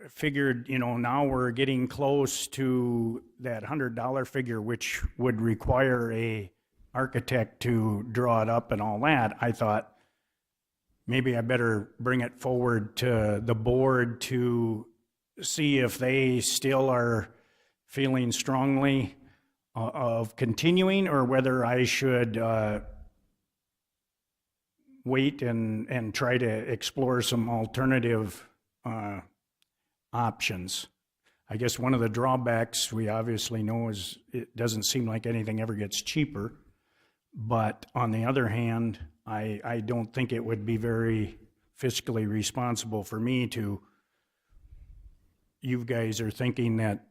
figured, now we're getting close to that $100 figure, which would require a architect to draw it up and all that, I thought maybe I better bring it forward to the board to see if they still are feeling strongly of continuing, or whether I should wait and try to explore some alternative options. I guess one of the drawbacks we obviously know is it doesn't seem like anything ever gets cheaper. But on the other hand, I don't think it would be very fiscally responsible for me to, you guys are thinking that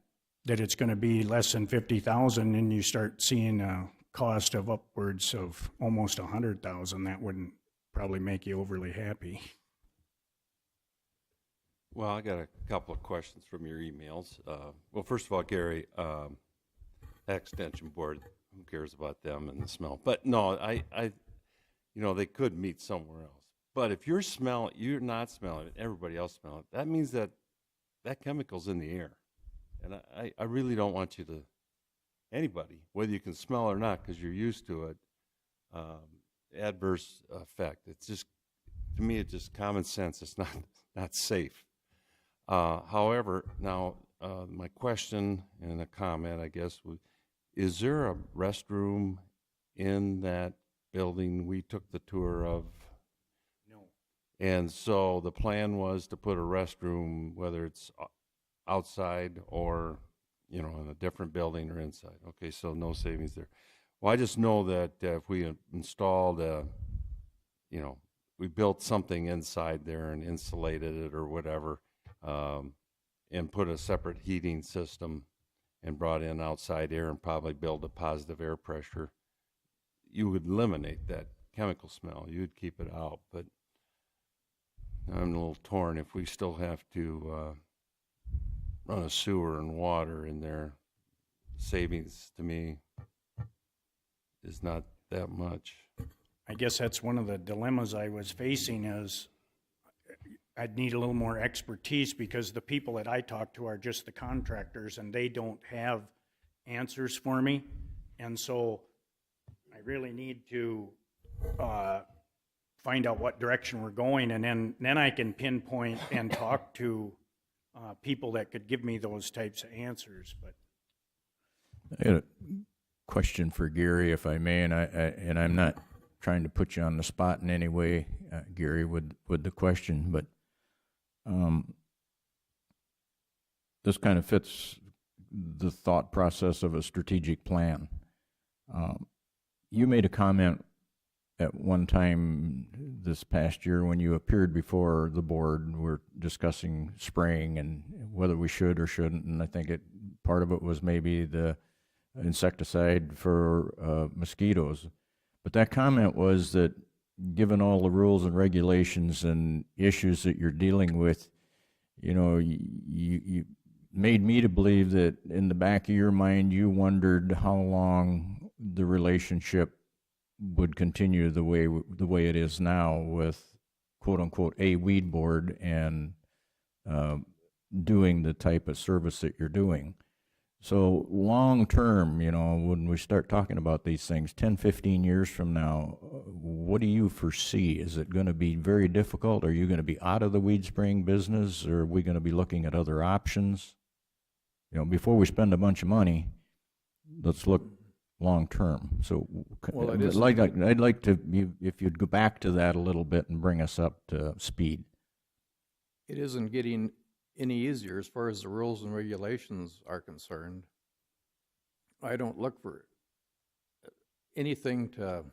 it's going to be less than 50,000 and you start seeing a cost of upwards of almost 100,000, that wouldn't probably make you overly happy.
Well, I got a couple of questions from your emails. Well, first of all, Gary, Extension Board, who cares about them and the smell? But no, they could meet somewhere else. But if you're not smelling it, everybody else smelling it, that means that chemical's in the air. And I really don't want you to, anybody, whether you can smell or not because you're used to it, adverse effect. It's just, to me, it's just common sense. It's not safe. However, now my question and a comment, I guess, is there a restroom in that building we took the tour of?
No.
And so the plan was to put a restroom, whether it's outside or, in a different building or inside. Okay, so no savings there. Well, I just know that if we installed we built something inside there and insulated it or whatever, and put a separate heating system and brought in outside air and probably build a positive air pressure, you would eliminate that chemical smell. You'd keep it out. But I'm a little torn if we still have to run a sewer and water in there. Savings to me is not that much.
I guess that's one of the dilemmas I was facing is I'd need a little more expertise because the people that I talk to are just the contractors and they don't have answers for me. And so I really need to find out what direction we're going, and then I can pinpoint and talk to people that could give me those types of answers. But
I got a question for Gary, if I may, and I'm not trying to put you on the spot in any way, Gary, with the question, but this kind of fits the thought process of a strategic plan. You made a comment at one time this past year when you appeared before the board. We're discussing spraying and whether we should or shouldn't, and I think part of it was maybe the insecticide for mosquitoes. But that comment was that given all the rules and regulations and issues that you're dealing with, you made me to believe that in the back of your mind you wondered how long the relationship would continue the way it is now with quote unquote a weed board and doing the type of service that you're doing. So long term, when we start talking about these things 10, 15 years from now, what do you foresee? Is it going to be very difficult? Are you going to be out of the weed spraying business, or are we going to be looking at other options? Before we spend a bunch of money, look long-term. So
Well, it
I'd like to, if you'd go back to that a little bit and bring us up to speed.
It isn't getting any easier as far as the rules and regulations are concerned. I don't look for anything to,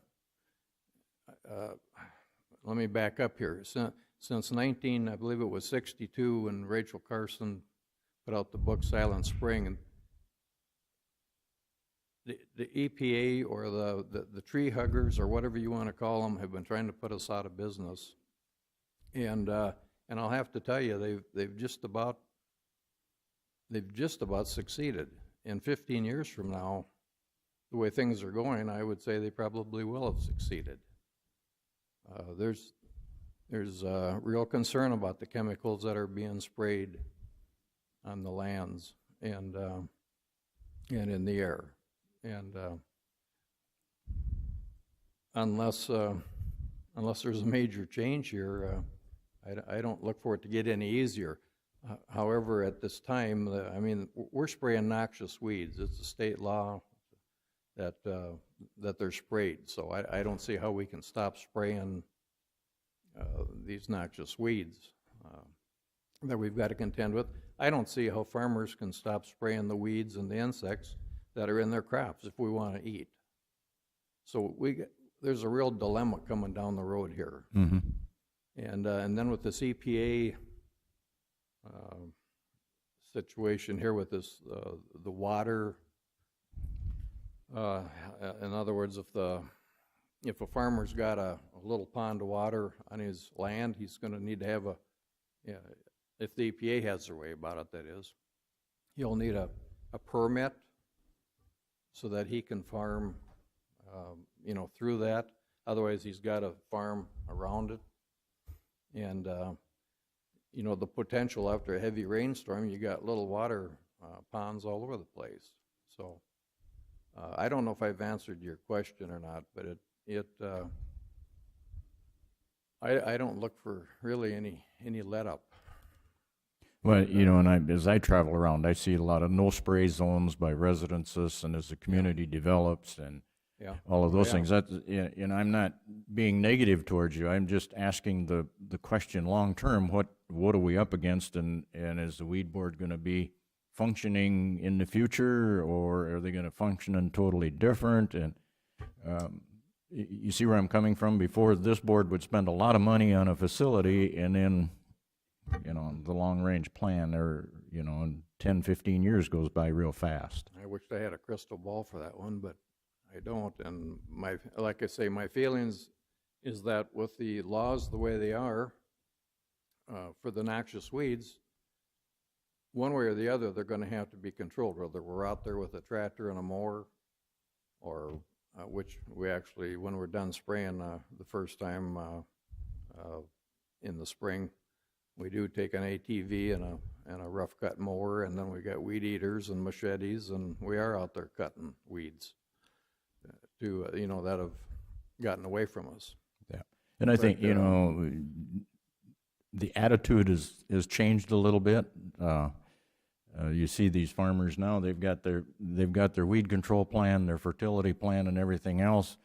let me back up here. Since I believe it was 62, when Rachel Carson put out the book Silent Spring, and the EPA or the tree huggers or whatever you want to call them have been trying to put us out of business. And I'll have to tell you, they've just about succeeded. In 15 years from now, the way things are going, I would say they probably will have succeeded. There's real concern about the chemicals that are being sprayed on the lands and in the air, and unless there's a major change here, I don't look for it to get any easier. However, at this time, we're spraying noxious weeds. It's a state law that they're sprayed. So I don't see how we can stop spraying these noxious weeds that we've got to contend with. I don't see how farmers can stop spraying the weeds and the insects that are in their crops if we want to eat. So there's a real dilemma coming down the road here.
Mm-hmm.
And then with this EPA situation here with this the water, in other words, if a farmer's got a little pond of water on his land, he's going to need to have if the EPA has their way about it, that is, he'll need a permit so that he can farm, through that. Otherwise, he's got to farm around it. And, the potential after a heavy rainstorm, you got little water ponds all over the place. So I don't know if I've answered your question or not, but I don't look for really any let up.
Well, and as I travel around, I see a lot of no spray zones by residences, and as the community develops and all of those things. I'm not being negative towards you. I'm just asking the question long term. What are we up against, and is the weed board going to be functioning in the future, or are they going to function in totally different? And you see where I'm coming from. Before, this board would spend a lot of money on a facility, and then the long-range plan, or, 10, 15 years goes by real fast.
I wish I had a crystal ball for that one, but I don't. And like I say, my feelings is that with the laws the way they are for the noxious weeds, one way or the other, they're going to have to be controlled, whether we're out there with a tractor and a mower, or which we actually, when we're done spraying the first time in the spring, we do take an ATV and a rough cut mower, and then we got weed eaters and machetes, and we are out there cutting weeds that have gotten away from us.
Yeah, and I think the attitude has changed a little bit. You see these farmers now; they've got their weed control plan, their fertility plan, and everything else,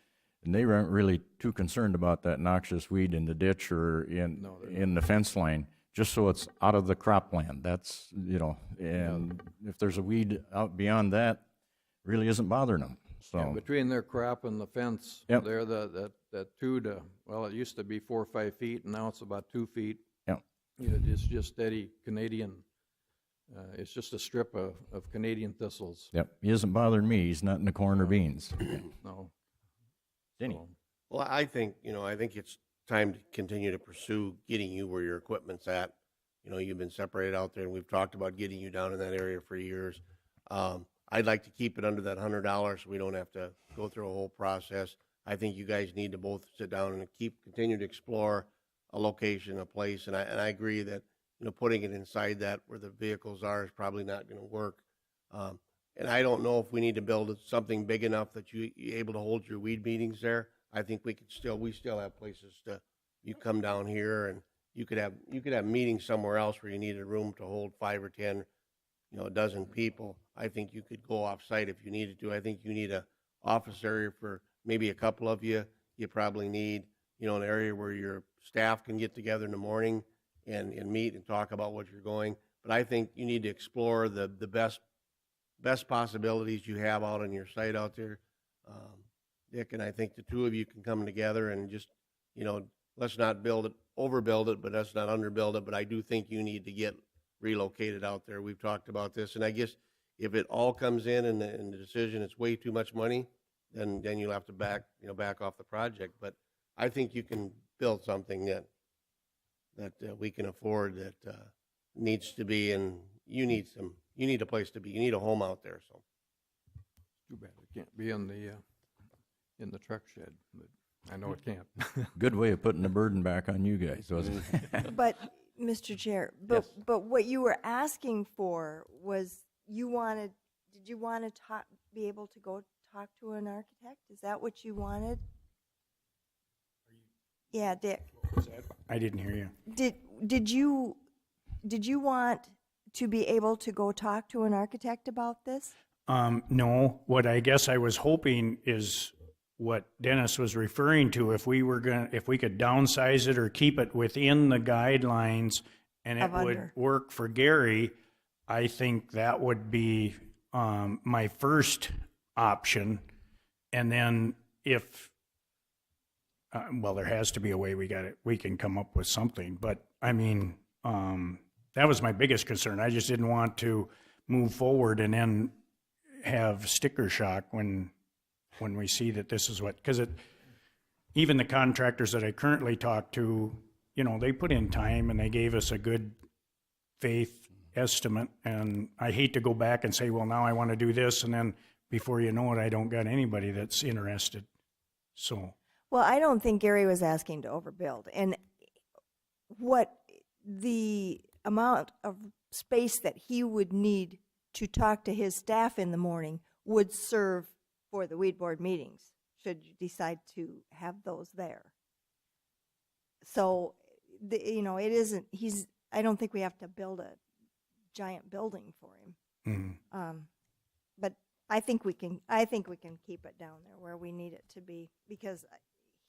and they aren't really too concerned about that noxious weed in the ditch or in the fence line, just so it's out of the cropland. That's and if there's a weed out beyond that, really isn't bothering them. So
between their crop and the fence, they're that 2 to, it used to be 4 or 5 feet, and now it's about 2 feet.
Yeah,
it's just steady Canadian. It's just a strip of Canadian thistles.
Yep, he isn't bothering me. He's not in the corn or beans.
No.
Denny.
Well, I think it's time to continue to pursue getting you where your equipment's at. You've been separated out there, and we've talked about getting you down in that area for years. I'd like to keep it under that $100 so we don't have to go through a whole process. I think you guys need to both sit down and continue to explore a location, a place, and I agree that putting it inside that where the vehicles are is probably not going to work. And I don't know if we need to build something big enough that you're able to hold your weed meetings there. I think we still have places you come down here, and you could have meetings somewhere else where you needed room to hold 5 or 10 a dozen people, I think you could go off-site if you needed to. I think you need a office area for maybe a couple of you. You probably need, an area where your staff can get together in the morning and meet and talk about what you're going. But I think you need to explore the best possibilities you have out on your site out there, Dick, and I think the two of you can come together and just, let's not overbuild it, but let's not underbuild it. But I do think you need to get relocated out there. We've talked about this, and I guess if it all comes in and the decision it's way too much money, then you'll have to back off the project. But I think you can build something that we can afford that needs to be, and you need a place to be. You need a home out there. So
Too bad it can't be in the truck shed, but I know it can't.
Good way of putting the burden back on you guys, wasn't it?
But, Mr. Chair, but what you were asking for was did you want to be able to go talk to an architect? Is that what you wanted? Yeah, Dick.
I didn't hear you.
Did you want to be able to go talk to an architect about this?
No, what I guess I was hoping is what Dennis was referring to. If we could downsize it or keep it within the guidelines and it would work for Gary, I think that would be my first option. And then if, there has to be a way we can come up with something. But I mean, that was my biggest concern. I just didn't want to move forward and then have sticker shock when we see that this is what, because even the contractors that I currently talk to, they put in time and they gave us a good faith estimate. And I hate to go back and say, well, now I want to do this. And then before you know it, I don't got anybody that's interested. So.
Well, I don't think Gary was asking to overbuild. And what the amount of space that he would need to talk to his staff in the morning would serve for the weed board meetings, should you decide to have those there. So, it isn't, I don't think we have to build a giant building for him.
Mm-hmm.
But I think we can keep it down there where we need it to be, because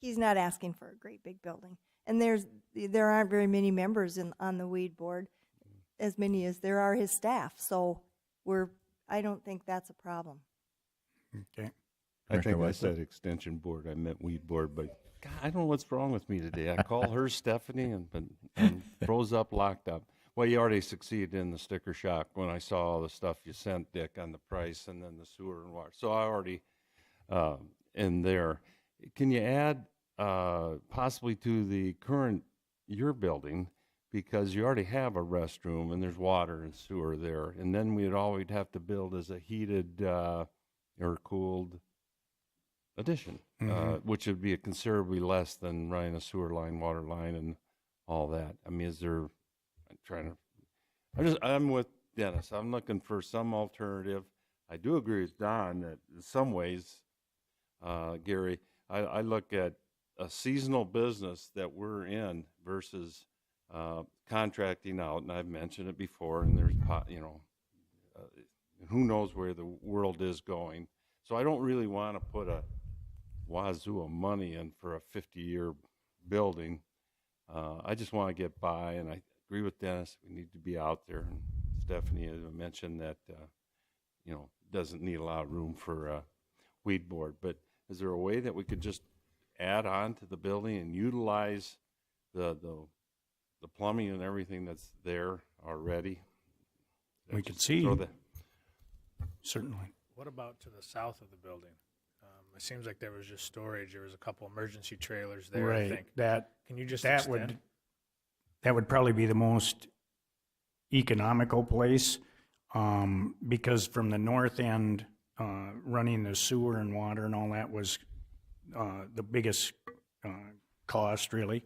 he's not asking for a great big building. And there aren't very many members on the weed board, as many as there are his staff. So I don't think that's a problem.
Okay.
I think I said extension board. I meant weed board, but God, I don't know what's wrong with me today. I call her Stephanie and froze up, locked up. Well, you already succeeded in the sticker shock when I saw all the stuff you sent, Dick, on the price and then the sewer and water. So I already in there. Can you add possibly to the current your building, because you already have a restroom and there's water and sewer there, and then we'd have to build as a heated air-cooled addition, which would be considerably less than running a sewer line, water line, and all that. I mean, I'm with Dennis. I'm looking for some alternative. I do agree with Don that in some ways, Gary, I look at a seasonal business that we're in versus contracting out, and I've mentioned it before, and there's, who knows where the world is going. So I don't really want to put a wazoo of money in for a 50-year building. I just want to get by, and I agree with Dennis. We need to be out there. And Stephanie mentioned that, doesn't need a lot of room for weed board. But is there a way that we could just add on to the building and utilize the plumbing and everything that's there already?
We could see. Certainly.
What about to the south of the building? It seems like there was just storage. There was a couple emergency trailers there,
right.
I think.
Can
you just
that
extend?
That would probably be the most economical place, because from the north end, running the sewer and water and all that was the biggest cost, really.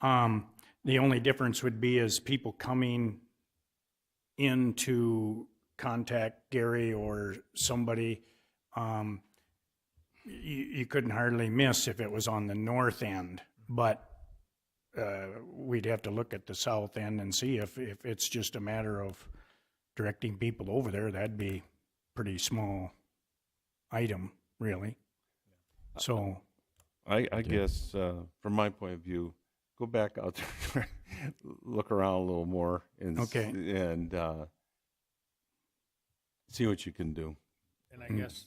The only difference would be as people coming in to contact Gary or somebody, you couldn't hardly miss if it was on the north end, but we'd have to look at the south end and see if it's just a matter of directing people over there, that'd be pretty small item, really. So,
I guess, from my point of view, go back out there, look around a little more, and
Okay.
and see what you can do.
And I guess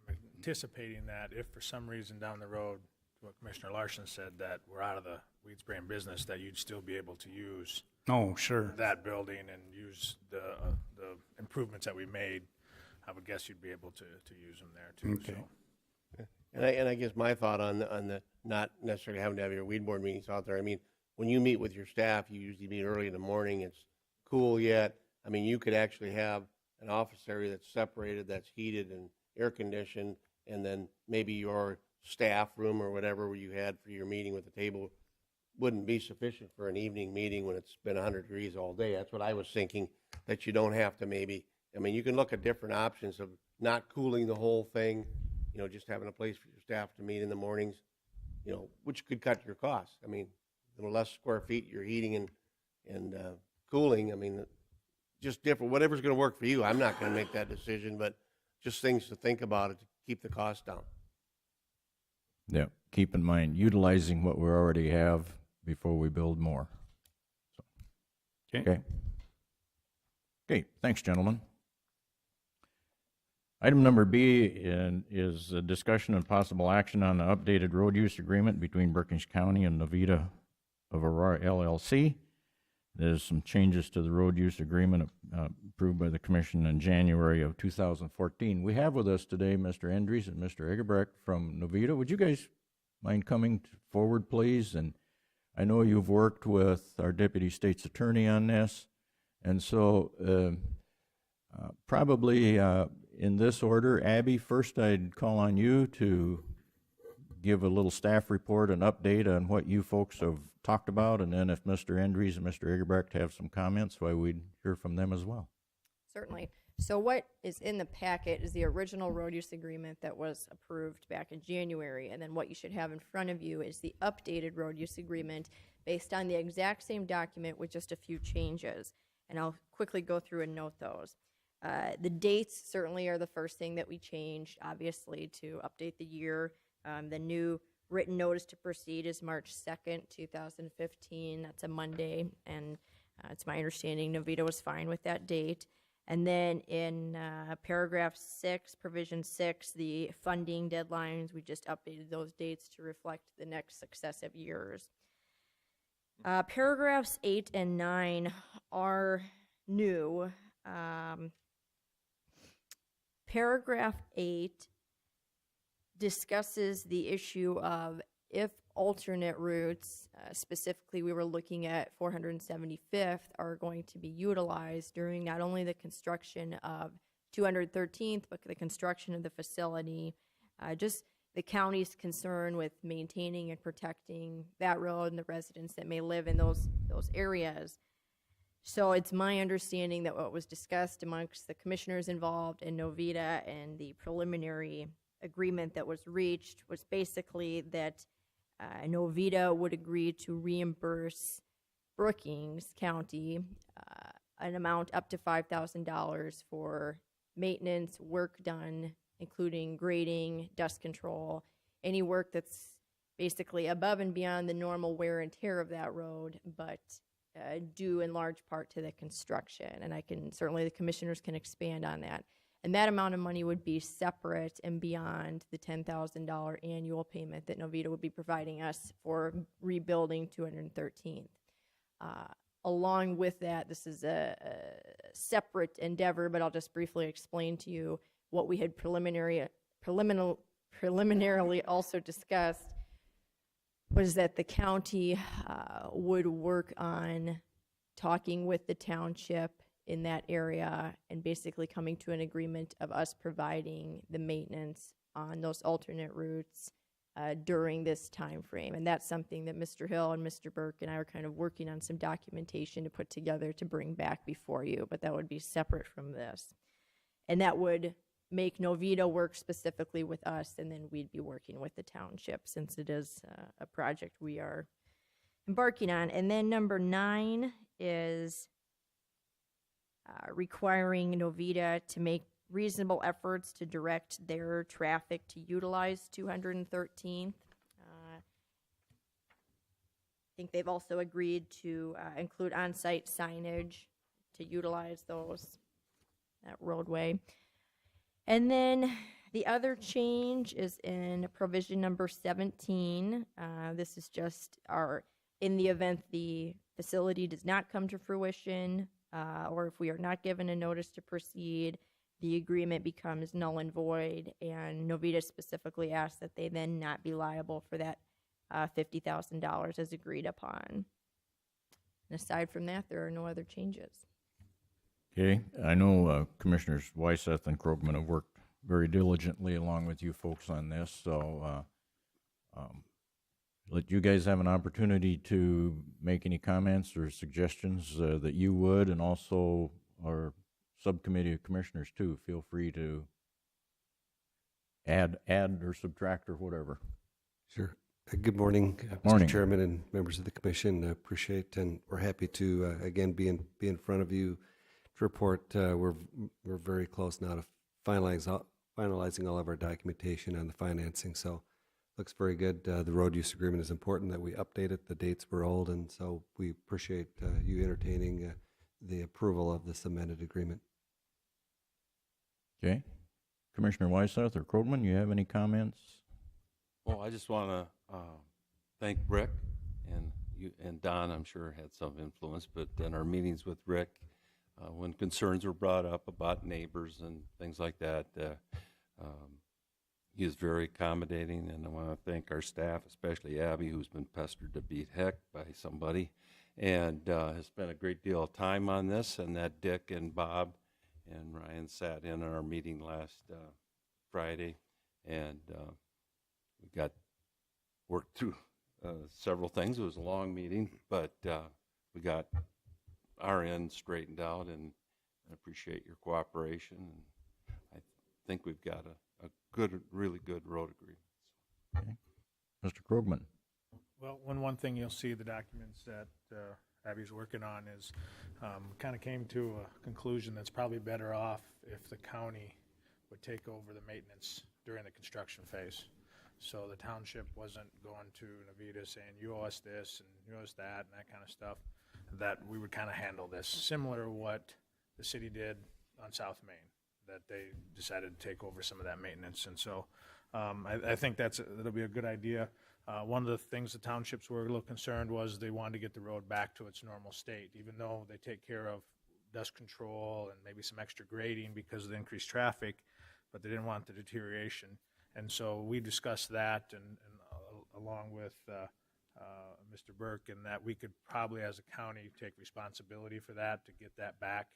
I'm anticipating that if for some reason down the road, what Commissioner Larson said, that we're out of the weed spraying business, that you'd still be able to use
oh, sure.
that building and use the improvements that we made. I would guess you'd be able to use them there too.
Okay.
So.
And I guess my thought on the not necessarily having to have your weed board meetings out there, I mean, when you meet with your staff, you usually meet early in the morning, it's cool yet. I mean, you could actually have an office area that's separated, that's heated and air conditioned, and then maybe your staff room or whatever where you had for your meeting with the table wouldn't be sufficient for an evening meeting when it's been 100 degrees all day. That's what I was thinking, that you don't have to maybe, I mean, you can look at different options of not cooling the whole thing, you know, just having a place for your staff to meet in the mornings, you know, which could cut your costs. I mean, the less square feet you're heating and cooling, I mean, just different, whatever's going to work for you. I'm not going to make that decision, but just things to think about it to keep the cost down.
Yeah, keep in mind, utilizing what we already have before we build more. So,
Okay.
Okay, thanks, gentlemen. Item number B is a discussion and possible action on the updated road use agreement between Brookings County and Novita of Aurora LLC. There's some changes to the road use agreement approved by the commission in January of 2014. We have with us today Mr. Endries and Mr. Egerbrecht from Novita. Would you guys mind coming forward, please? And I know you've worked with our deputy state's attorney on this, and so probably in this order, Abby, first I'd call on you to give a little staff report, an update on what you folks have talked about, and then if Mr. Endries and Mr. Egerbrecht have some comments, why we'd hear from them as well.
Certainly. So what is in the packet is the original road use agreement that was approved back in January, and then what you should have in front of you is the updated road use agreement based on the exact same document with just a few changes. And I'll quickly go through and note those. The dates certainly are the first thing that we changed, obviously, to update the year. The new written notice to proceed is March 2nd, 2015. That's a Monday, and it's my understanding Novita was fine with that date. And then in paragraph 6, provision 6, the funding deadlines, we just updated those dates to reflect the next successive years. Paragraphs 8 and 9 are new. Paragraph 8 discusses the issue of if alternate routes, specifically we were looking at 475th, are going to be utilized during not only the construction of 213th, but the construction of the facility. Just the county's concern with maintaining and protecting that road and the residents that may live in those areas. So it's my understanding that what was discussed amongst the commissioners involved in Novita and the preliminary agreement that was reached was basically that Novita would agree to reimburse Brookings County an amount up to $5,000 for maintenance, work done, including grading, dust control, any work that's basically above and beyond the normal wear and tear of that road, but due in large part to the construction. And certainly the commissioners can expand on that. And that amount of money would be separate and beyond the $10,000 annual payment that Novita would be providing us for rebuilding 213th. Along with that, this is a separate endeavor, but I'll just briefly explain to you what we had preliminarily also discussed was that the county would work on talking with the township in that area and basically coming to an agreement of us providing the maintenance on those alternate routes during this time frame. And that's something that Mr. Hill and Mr. Burke and I are kind of working on some documentation to put together to bring back before you, but that would be separate from this. And that would make Novita work specifically with us, and then we'd be working with the township since it is a project we are embarking on. And then number 9 is requiring Novita to make reasonable efforts to direct their traffic to utilize 213th. I think they've also agreed to include on-site signage to utilize that roadway. And then the other change is in provision number 17. This is just in the event the facility does not come to fruition, or if we are not given a notice to proceed, the agreement becomes null and void, and Novita specifically asks that they then not be liable for that $50,000 as agreed upon. And aside from that, there are no other changes.
Okay, I know Commissioners Wyseth and Krogman have worked very diligently along with you folks on this, so let you guys have an opportunity to make any comments or suggestions that you would, and also our subcommittee of commissioners too. Feel free to add or subtract or whatever.
Sure. Good morning,
Morning.
Mr. Chairman and members of the commission. Appreciate, and we're happy to again be in front of you to report. We're very close now to finalizing all of our documentation on the financing. So looks very good. The road use agreement is important that we update it. The dates were old, and so we appreciate you entertaining the approval of this amended agreement.
Okay, Commissioner Wyseth or Krogman, you have any comments?
Well, I just want to thank Rick and Don. I'm sure had some influence, but in our meetings with Rick, when concerns were brought up about neighbors and things like that, he is very accommodating, and I want to thank our staff, especially Abby, who's been pestered to beat heck by somebody, and has spent a great deal of time on this, and that Dick and Bob and Ryan sat in on our meeting last Friday, and we got worked through several things. It was a long meeting, but we got our end straightened out, and I appreciate your cooperation. And I think we've got a good, really good road agreement.
Okay. Mr. Krogman.
Well, one thing you'll see the documents that Abby's working on is kind of came to a conclusion that's probably better off if the county would take over the maintenance during the construction phase. So the township wasn't going to Novita saying, you owe us this and you owe us that and that kind of stuff, that we would kind of handle this. Similar to what the city did on South Main, that they decided to take over some of that maintenance. And so I think that'll be a good idea. One of the things the townships were a little concerned was they wanted to get the road back to its normal state, even though they take care of dust control and maybe some extra grading because of the increased traffic, but they didn't want the deterioration. And so we discussed that and along with Mr. Burke, and that we could probably as a county take responsibility for that to get that back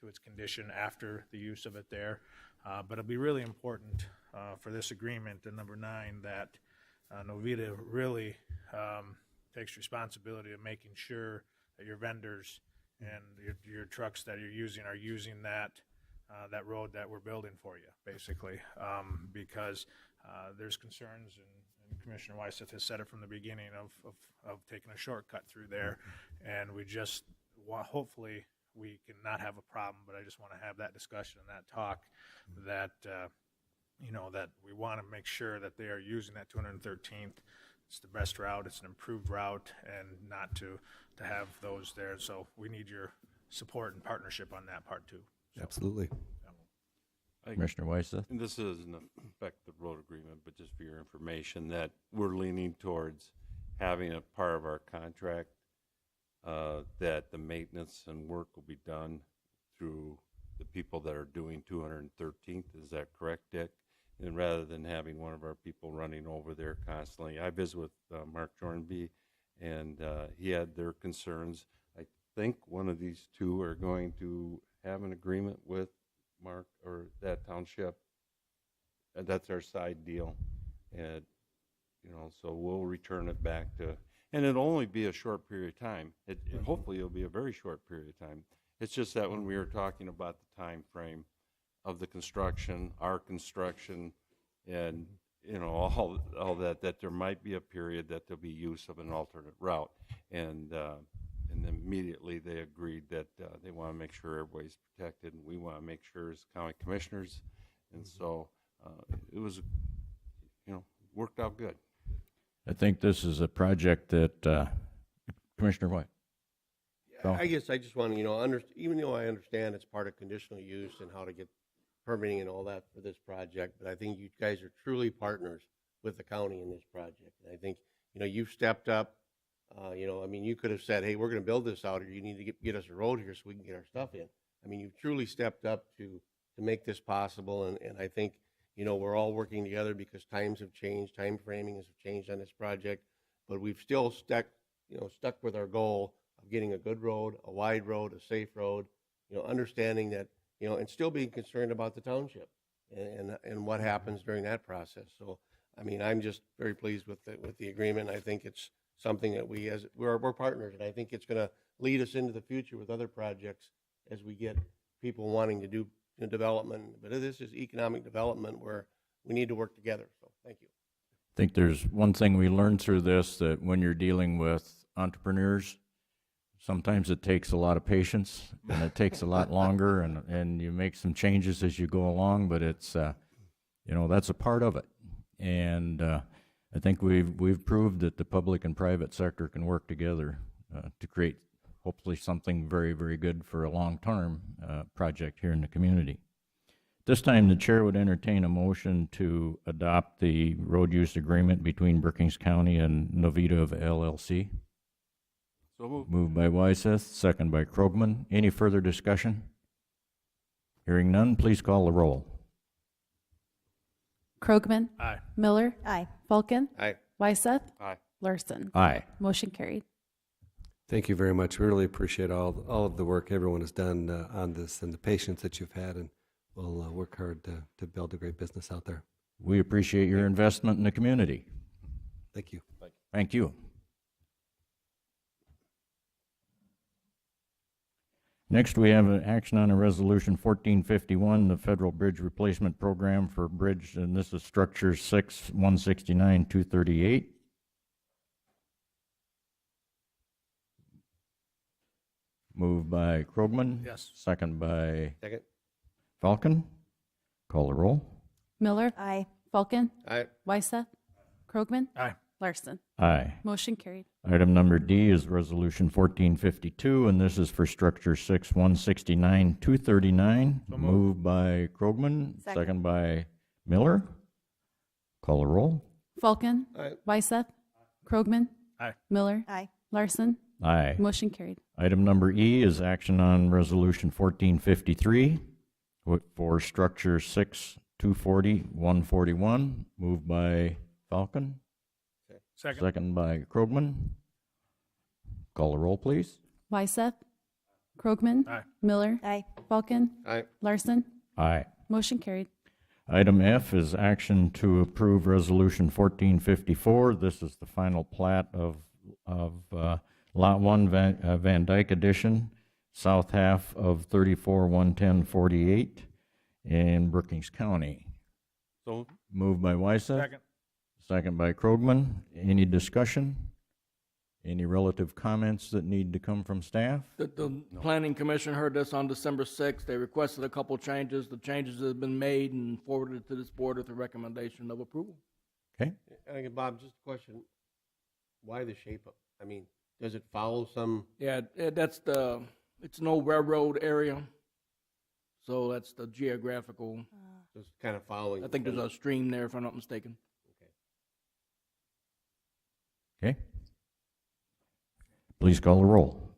to its condition after the use of it there. But it'll be really important for this agreement, the number 9, that Novita really takes responsibility of making sure that your vendors and your trucks that you're using are using that road that we're building for you, basically, because there's concerns, and Commissioner Wyseth has said it from the beginning of taking a shortcut through there, and we just hopefully we can not have a problem, but I just want to have that discussion and that talk that that we want to make sure that they are using that 213th. It's the best route. It's an improved route, and not to have those there. So we need your support and partnership on that part too. So,
Absolutely.
Commissioner Wyseth.
And this doesn't affect the road agreement, but just for your information, that we're leaning towards having a part of our contract that the maintenance and work will be done through the people that are doing 213th. Is that correct, Dick? And rather than having one of our people running over there constantly. I visited with Mark Jornby, and he had their concerns. I think one of these two are going to have an agreement with Mark or that township. And that's our side deal. And, so we'll return it back to, and it'll only be a short period of time. Hopefully it'll be a very short period of time. It's just that when we were talking about the time frame of the construction, our construction, and all that there might be a period that there'll be use of an alternate route, and immediately they agreed that they want to make sure everybody's protected, and we want to make sure as county commissioners. And so it was, worked out good.
I think this is a project that, Commissioner White?
I guess I just want to, even though I understand it's part of conditional use and how to get permitting and all that for this project, but I think you guys are truly partners with the county in this project. And I think, you've stepped up. You could have said, hey, we're going to build this out here. You need to get us a road here so we can get our stuff in. You've truly stepped up to make this possible. And I think, we're all working together because times have changed, time framing has changed on this project, but we've still stuck with our goal of getting a good road, a wide road, a safe road, understanding that, and still being concerned about the township and what happens during that process. So, I'm just very pleased with the agreement. I think it's something that we're partners, and I think it's going to lead us into the future with other projects as we get people wanting to do development. But this is economic development where we need to work together. So, thank you.
I think there's one thing we learned through this, that when you're dealing with entrepreneurs, sometimes it takes a lot of patience and it takes a lot longer, and you make some changes as you go along, but it's, that's a part of it. And I think we've proved that the public and private sector can work together to create hopefully something very, very good for a long-term project here in the community. This time, the chair would entertain a motion to adopt the road use agreement between Brookings County and Novita LLC.
So moved.
Moved by Wyseth, second by Krogman. Any further discussion? Hearing none, please call the roll.
Krogman?
Aye.
Miller?
Aye.
Falcon?
Aye.
Wyseth?
Aye.
Larson?
Aye.
Motion carried.
Thank you very much. We really appreciate all of the work everyone has done on this and the patience that you've had, and we'll work hard to build a great business out there.
We appreciate your investment in the community.
Thank you.
Thank you. Next, we have an action on a resolution 1451, the Federal Bridge Replacement Program for Bridge, and this is Structure 6, 169, 238. Moved by Krogman.
Yes.
Second by
Second.
Falcon. Call the roll.
Miller?
Aye.
Falcon?
Aye.
Wyseth? Krogman?
Aye.
Larson?
Aye.
Motion carried.
Item number D is Resolution 1452, and this is for Structure 6, 169, 239.
So
Moved by Krogman, second by Miller. Call the roll.
Falcon?
Aye.
Wyseth? Krogman?
Aye.
Miller?
Aye.
Larson?
Aye.
Motion carried.
Item number E is action on Resolution 1453 for Structure 6, 240, 141. Moved by Falcon,
Second.
second by Krogman. Call the roll, please.
Wyseth? Krogman?
Aye.
Miller?
Aye.
Falcon?
Aye.
Larson?
Aye.
Motion carried.
Item F is action to approve Resolution 1454. This is the final plat of Lot 1 Van Dyke Edition, south half of 34-110-48 in Brookings County.
So
Moved by Wyseth.
Second.
Second by Krogman. Any discussion? Any relative comments that need to come from staff?
The Planning Commission heard this on December 6th. They requested a couple changes. The changes have been made and forwarded to this board with a recommendation of approval.
Okay.
Bob, just a question. Why the shape up? Does it follow some?
Yeah, it's an old railroad area, so that's the geographical.
Just kind of following?
I think there's a stream there, if I'm not mistaken.
Okay. Please call the roll.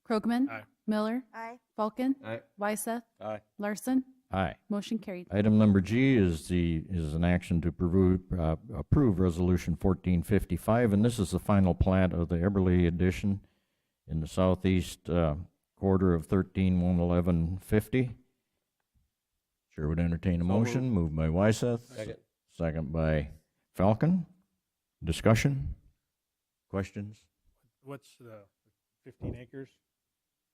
Krogman?
Aye.
Miller?
Aye.
Falcon?
Aye.
Wyseth?
Aye.
Larson?
Aye.
Motion carried.
Item number G is an action to approve Resolution 1455, and this is the final plat of the Eberly Edition in the southeast quarter of 13-111-50. Chair would entertain a motion. Moved by Wyseth.
Second.
Second by Falcon. Discussion? Questions?
What's the 15 acres?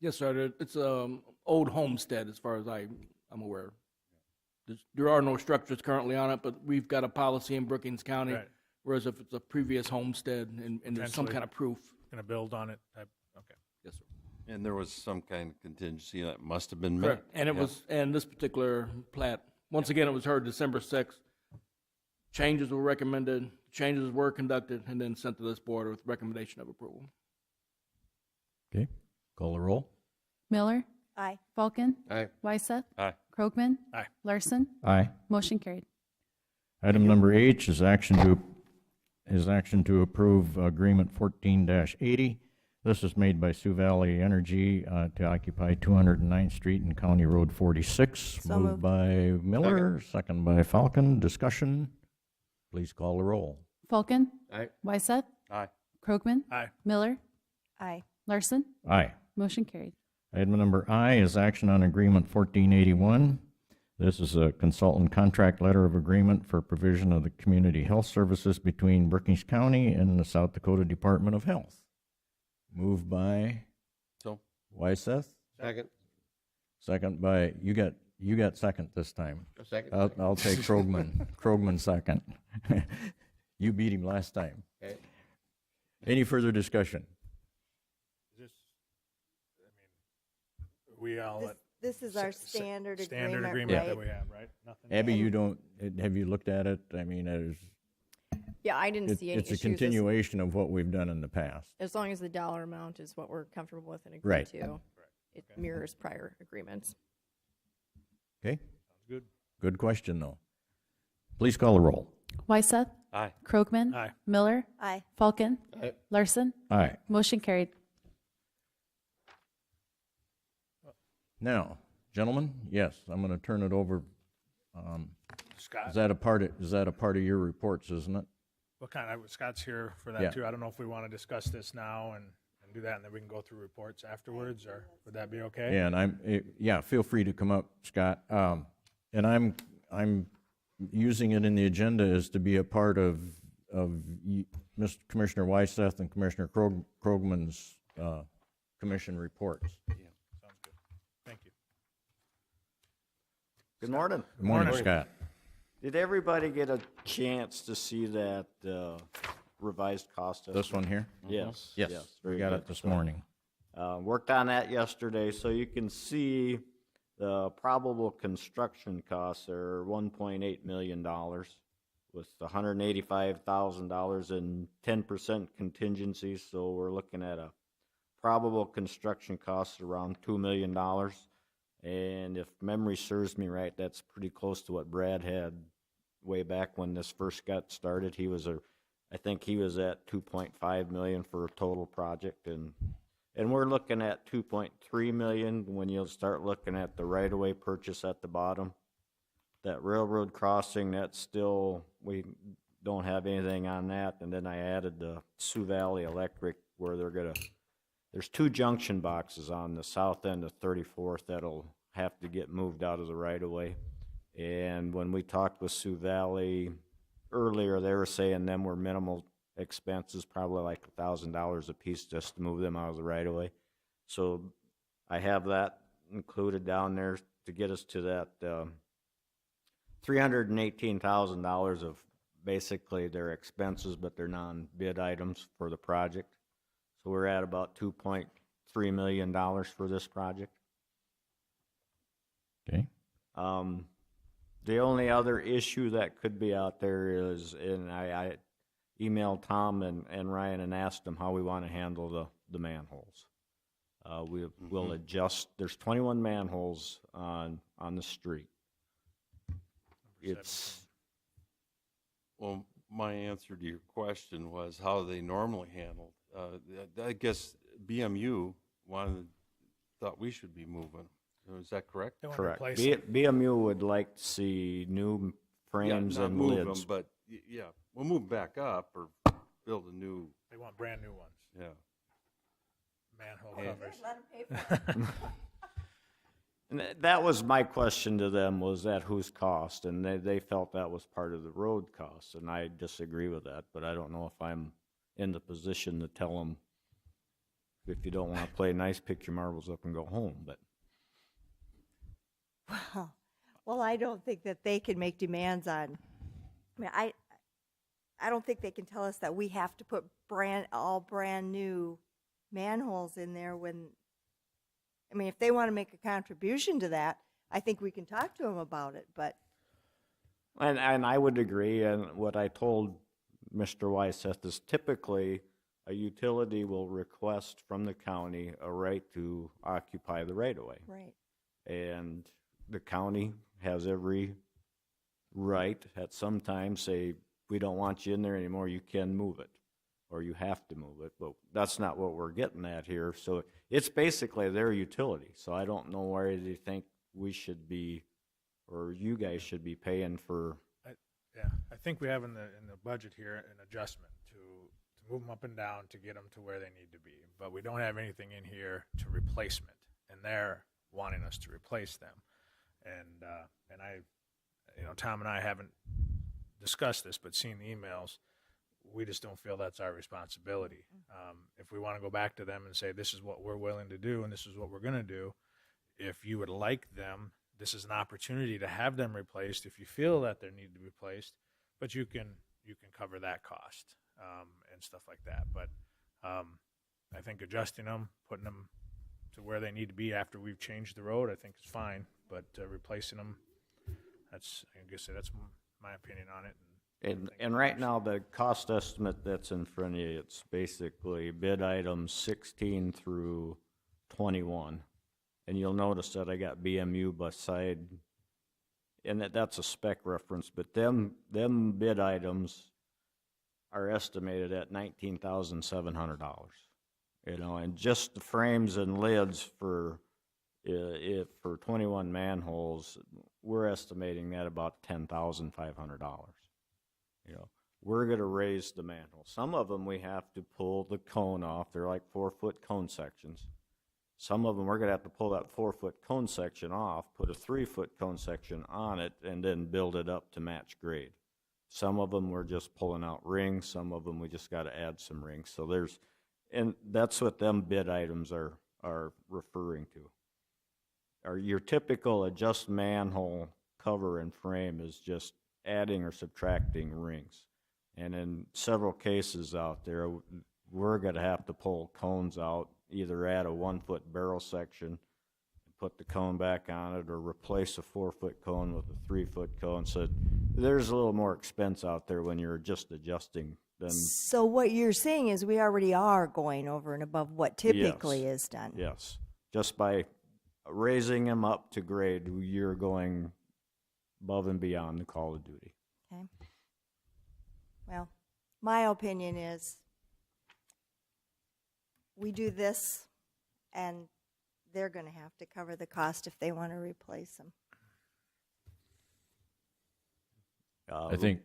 Yes, sir. It's old homestead, as far as I'm aware. There are no structures currently on it, but we've got a policy in Brookings County,
Right.
whereas if it's a previous homestead and there's some
Potentially.
kind of proof.
Going to build on it? Okay.
And there was some kind of contingency that must have been met.
Correct. And it
Yeah.
was, and this particular plat, once again, it was heard December 6th. Changes were recommended, changes were conducted, and then sent to this board with recommendation of approval.
Okay, call the roll.
Miller,
Aye.
Falcon,
Aye.
Wyseth,
Aye.
Krogman,
Aye.
Larson,
Aye.
motion carried.
Item number H is action to approve agreement 14-80. This is made by Sioux Valley Energy to occupy 209th Street and County Road 46.
So
Moved
moved.
by Miller, second by Falcon. Discussion. Please call the roll.
Falcon,
Aye.
Wyseth,
Aye.
Krogman,
Aye.
Miller,
Aye.
Larson,
Aye.
motion carried.
Item number I is action on agreement 1481. This is a consultant contract letter of agreement for provision of the community health services between Brookings County and the South Dakota Department of Health. Moved by
So,
Wyseth,
Second.
second by, you got second this time.
A second.
I'll take Krogman. Krogman second. You beat him last time.
Okay.
Any further discussion?
Is this, I mean, we all
This is our
s-
standard
standard
agreement,
agreement
right?
that we have, right? Nothing.
Abby, you don't, have you looked at it? I mean,
Yeah, I didn't see any
it's a
issues.
continuation of what we've done in the past.
As long as the dollar amount is what we're comfortable with and agree
Right.
to. It mirrors prior agreements.
Okay?
Sounds good.
Good question, though. Please call the roll.
Wyseth,
aye.
Krogman,
Aye.
Miller,
Aye.
Falcon,
Aye.
Larson,
Aye.
motion carried.
Now, gentlemen, yes, I'm going to turn it over.
Scott,
Is that a part of your reports, isn't it?
what kind of, Scott's here for
Yeah.
that too. I don't know if we want to discuss this now and do that, and then we can go through reports afterwards, or would that be okay?
Yeah, and yeah, feel free to come up, Scott. And I'm using it in the agenda as to be a part of Mr. Commissioner Wyseth and Commissioner Krogman's commission reports.
Sounds good. Thank you.
Good morning.
Good morning,
Morning.
Scott.
Did everybody get a chance to see that revised cost estimate?
This one here?
Yes.
Yes, we
very
got
good.
it this
So,
morning.
worked on that yesterday, so you can see the probable construction costs are $1.8 million with $185,000 in 10% contingency, so we're looking at a probable construction cost around $2 million. And if memory serves me right, that's pretty close to what Brad had way back when this first got started. I think he was at 2.5 million for a total project, and we're looking at 2.3 million when you'll start looking at the right-of-way purchase at the bottom. That railroad crossing, that's still, we don't have anything on that. And then I added the Sioux Valley Electric where there's two junction boxes on the south end of 34th that'll have to get moved out of the right-of-way. And when we talked with Sioux Valley earlier, they were saying them were minimal expenses, probably like $1,000 a piece just to move them out of the right-of-way. So I have that included down there to get us to that $318,000 of basically their expenses, but they're non-bid items for the project. So we're at about $2.3 million for this project.
Okay.
The only other issue that could be out there is, and I emailed Tom and Ryan and asked them how we want to handle the manholes. We'll adjust, there's 21 manholes on the street. It's,
Well, my answer to your question was how they normally handled. I guess BMU thought we should be moving. Is that correct?
They want to
correct.
replace it.
BMU would like to see new frames
not
and
move
lids.
them, but yeah, we'll move back up or build a new.
They want brand new ones,
Yeah.
manhole
Yeah.
covers.
And that was my question to them, was at whose cost, and they felt that was part of the road cost, and I disagree with that, but I don't know if I'm in the position to tell them, if you don't want to play nice, pick your marbles up and go home, but.
Well, I don't think that they can make demands on, I mean, I don't think they can tell us that we have to put all brand new manholes in there when I mean, if they want to make a contribution to that, I think we can talk to them about it, but
And I would agree, and what I told Mr. Wyseth is typically a utility will request from the county a right to occupy the right-of-way.
right.
And the county has every right at some time say, we don't want you in there anymore, you can move it, or you have to move it, but that's not what we're getting at here. So it's basically their utility, so I don't know why they think we should be, or you guys should be paying for.
Yeah, I think we have in the budget here an adjustment to move them up and down to get them to where they need to be, but we don't have anything in here to replacement, and they're wanting us to replace them. And I, Tom and I haven't discussed this, but seeing the emails, we just don't feel that's our responsibility. If we want to go back to them and say, this is what we're willing to do and this is what we're going to do, if you would like them, this is an opportunity to have them replaced if you feel that they need to be replaced, but you can cover that cost and stuff like that. But I think adjusting them, putting them to where they need to be after we've changed the road, I think is fine. But replacing them, I guess that's my opinion on it.
And right now, the cost estimate that's in front of you, it's basically bid items 16 through 21. And you'll notice that I got BMU beside, and that's a spec reference, but them bid items are estimated at $19,700. And just the frames and lids for 21 manholes, we're estimating that about $10,500. We're going to raise the manhole. Some of them we have to pull the cone off. They're like 4-foot cone sections. Some of them we're going to have to pull that 4-foot cone section off, put a 3-foot cone section on it, and then build it up to match grade. Some of them we're just pulling out rings. Some of them we just got to add some rings. So and that's what them bid items are referring to. Your typical adjust manhole cover and frame is just adding or subtracting rings. And in several cases out there, we're going to have to pull cones out, either add a 1-foot barrel section, put the cone back on it, or replace a 4-foot cone with a 3-foot cone. So there's a little more expense out there when you're just adjusting than.
So what you're saying is we already are going over and above what typically is done.
Yes. Just by raising them up to grade, you're going above and beyond the call of duty.
Okay. Well, my opinion is we do this, and they're going to have to cover the cost if they want to replace them.
I think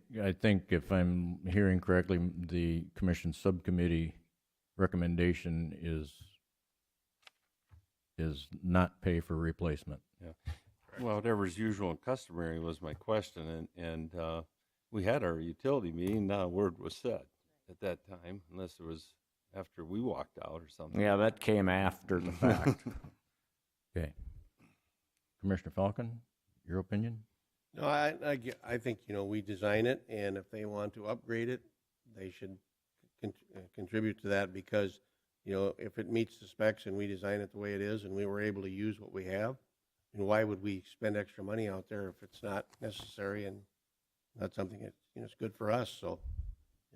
if I'm hearing correctly, the commission subcommittee recommendation is not pay for replacement.
Yeah. Well, whatever's usual and customary was my question, and we had our utility meeting, not a word was said at that time, unless it was after we walked out or something.
Yeah, that came after the fact.
Okay. Commissioner Falcon, your opinion?
No, I think, we design it, and if they want to upgrade it, they should contribute to that, because, if it meets the specs and we design it the way it is and we were able to use what we have, why would we spend extra money out there if it's not necessary and not something that, is good for us? So